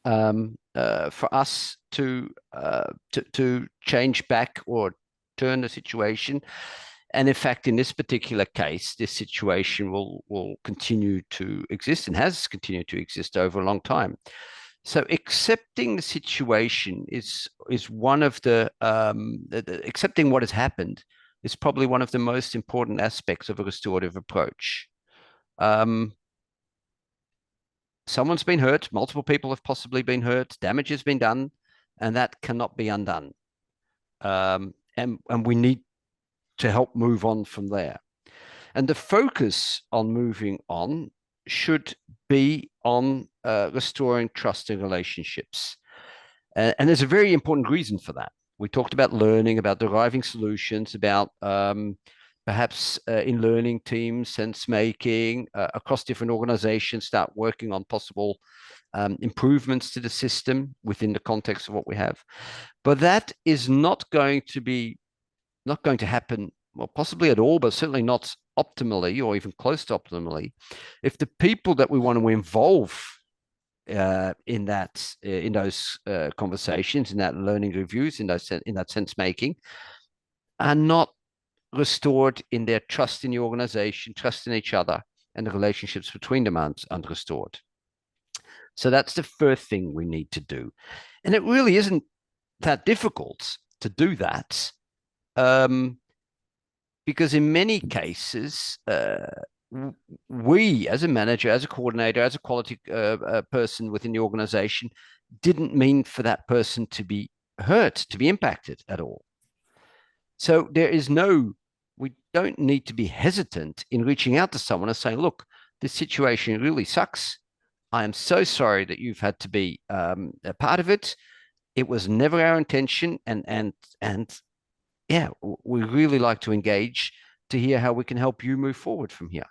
for us to change back or turn the situation, and in fact, in this particular case, this situation will continue to exist and has continued to exist over a long time. So accepting the situation is one of the accepting what has happened is probably one of the most important aspects of a restorative approach. Someone's been hurt, multiple people have possibly been hurt, damage has been done, and that cannot be undone. And we need to help move on from there. And the focus on moving on should be on restoring trust in relationships. And there's a very important reason for that. We talked about learning, about deriving solutions, about perhaps in learning teams, sense making, across different organizations, start working on possible improvements to the system within the context of what we have. But that is not going to happen, well, possibly at all, but certainly not optimally or even close to optimally, if the people that we want to involve in those conversations, in that learning reviews, in that sense making, are not restored in their trust in the organization, trust in each other, and the relationships between them aren't restored. So that's the first thing we need to do. And it really isn't that difficult to do that. because in many cases, we as a manager, as a coordinator, as a quality person within the organization, didn't mean for that person to be hurt, to be impacted at all. So we don't need to be hesitant in reaching out to someone and saying, look, this situation really sucks. I am so sorry that you've had to be a part of it. It was never our intention. And yeah, we really like to engage to hear how we can help you move forward from here.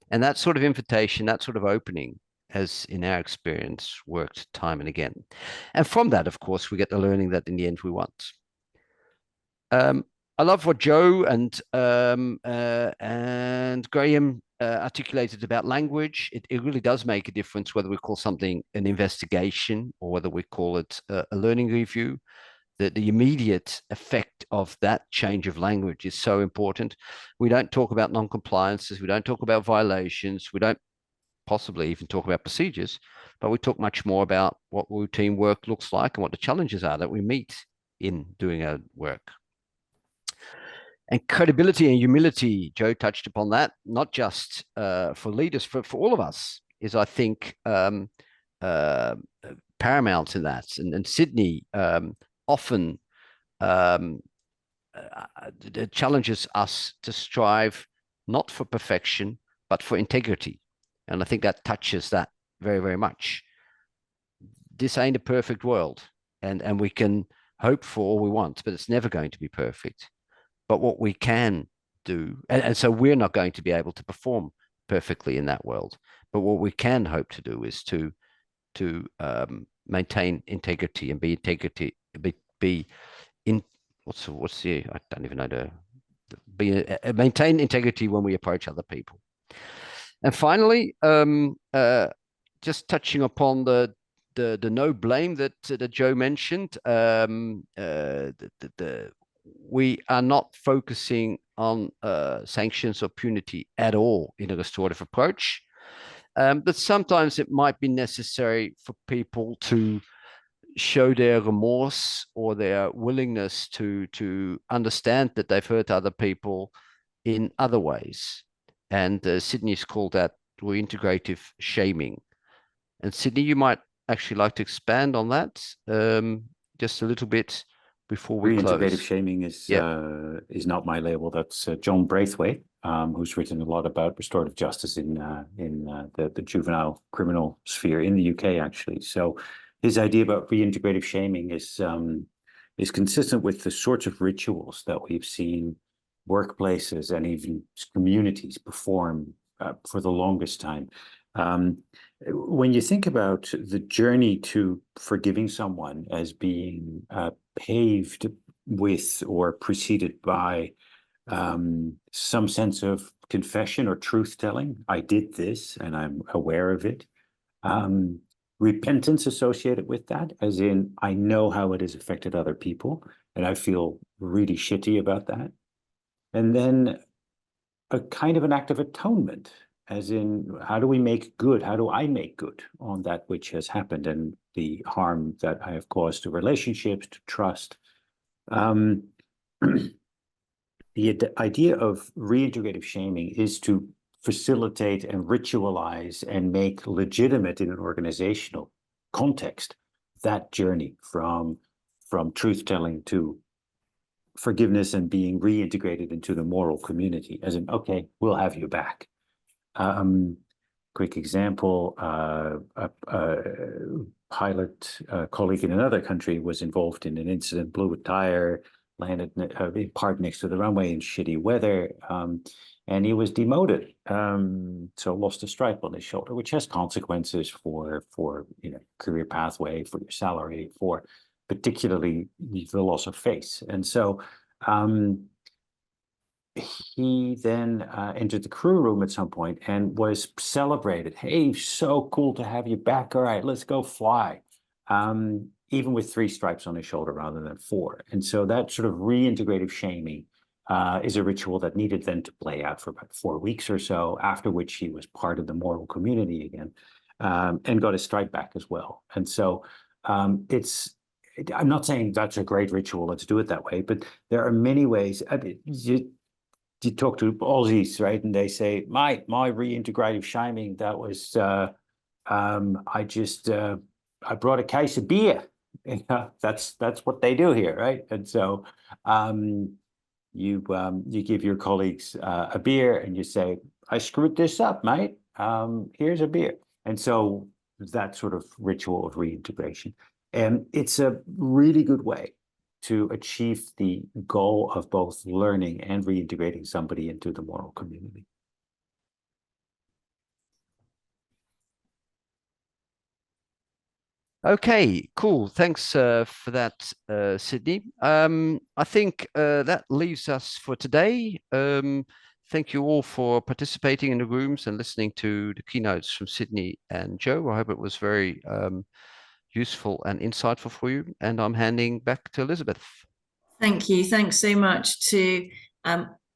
And that sort of invitation, that sort of opening has, in our experience, worked time and again. And from that, of course, we get the learning that in the end we want. I love what Joe and Graham articulated about language. It really does make a difference whether we call something an investigation or whether we call it a learning review. The immediate effect of that change of language is so important. We don't talk about non-compliances. We don't talk about violations. We don't possibly even talk about procedures, but we talk much more about what routine work looks like and what the challenges are that we meet in doing our work. And credibility and humility, Joe touched upon that, not just for leaders, for all of us, is, I think, paramount in that. And Sidney often challenges us to strive not for perfection, but for integrity. And I think that touches that very, very much. This ain't a perfect world, and we can hope for all we want, but it's never going to be perfect. But what we can do, and so we're not going to be able to perform perfectly in that world, but what we can hope to do is to maintain integrity and be in what's the I don't even know maintain integrity when we approach other people. And finally, just touching upon the no blame that Joe mentioned, we are not focusing on sanctions or punity at all in a restorative approach. But sometimes it might be necessary for people to show their remorse or their willingness to understand that they've hurt other people in other ways. And Sidney's called that reintegrative shaming. And Sidney, you might actually like to expand on that just a little bit before we close. Reintegrative shaming is not my label. That's John Braithwaite, who's written a lot about restorative justice in the juvenile criminal sphere in the UK, actually. So his idea about reintegrative shaming is consistent with the sorts of rituals that we've seen workplaces and even communities perform for the longest time. When you think about the journey to forgiving someone as being paved with or preceded by some sense of confession or truth-telling, I did this and I'm aware of it. Repentance associated with that, as in, I know how it has affected other people and I feel really shitty about that. And then a kind of an act of atonement, as in, how do we make good? How do I make good on that which has happened and the harm that I have caused to relationships, to trust? The idea of reintegrative shaming is to facilitate and ritualize and make legitimate in an organizational context that journey from truth-telling to forgiveness and being reintegrated into the moral community, as in, okay, we'll have you back. Quick example, a pilot colleague in another country was involved in an incident, blew a tire, landed parked next to the runway in shitty weather, and he was demoted. So lost a stripe on his shoulder, which has consequences for career pathway, for your salary, for particularly the loss of face. And so he then entered the crew room at some point and was celebrated. Hey, so cool to have you back. All right, let's go fly. Even with 3 stripes on his shoulder rather than 4. And so that sort of reintegrative shaming is a ritual that needed then to play out for about 4 weeks or so, after which he was part of the moral community again, and got his stripe back as well. And so I'm not saying that's a great ritual, let's do it that way, but there are many ways. I mean, you talk to Aussies, right? And they say, my reintegrative shaming, that was, I brought a case of beer. That's what they do here, right? And so you give your colleagues a beer and you say, I screwed this up, mate. Here's a beer. And so that sort of ritual of reintegration. And it's a really good way to achieve the goal of both learning and reintegrating somebody into the moral community. Okay, cool. Thanks for that, Sidney. I think that leaves us for today. Thank you all for participating in the rooms and listening to the keynotes from Sidney and Joe. I hope it was very useful and insightful for you. And I'm handing back to Elizabeth. Thank you. Thanks so much to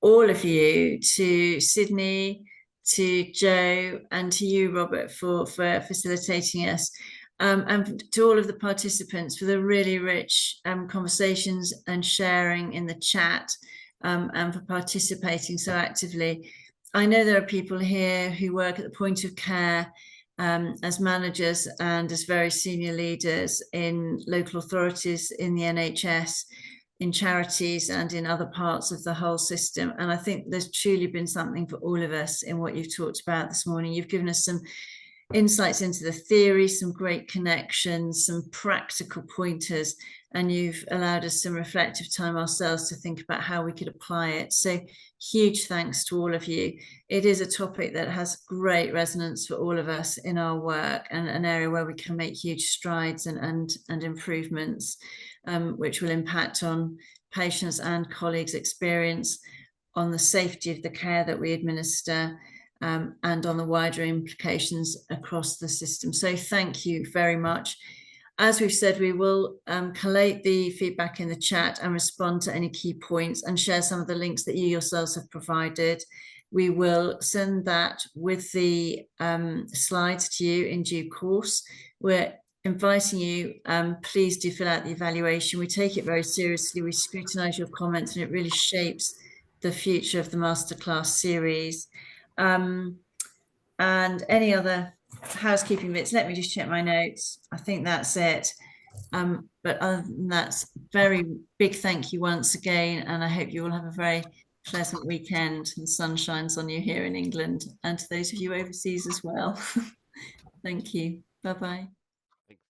all of you, to Sidney, to Joe, and to you, Robert, for facilitating us. And to all of the participants for the really rich conversations and sharing in the chat, and for participating so actively. I know there are people here who work at the point of care as managers and as very senior leaders in local authorities, in the NHS, in charities and in other parts of the whole system. And I think there's truly been something for all of us in what you've talked about this morning. You've given us some insights into the theory, some great connections, some practical pointers, and you've allowed us some reflective time ourselves to think about how we could apply it. So huge thanks to all of you. It is a topic that has great resonance for all of us in our work, and an area where we can make huge strides and improvements, which will impact on patients' and colleagues' experience, on the safety of the care that we administer, and on the wider implications across the system. So thank you very much. As we've said, we will collate the feedback in the chat and respond to any key points and share some of the links that you yourselves have provided. We will send that with the slides to you in due course. We're inviting you, please do fill out the evaluation. We take it very seriously. We scrutinise your comments, and it really shapes the future of the masterclass series. And any other housekeeping bits, let me just check my notes. I think that's it. But other than that, very big thank you once again, and I hope you all have a very pleasant weekend and sun shines on you here in England, and to those of you overseas as well. Thank you. Bye-bye.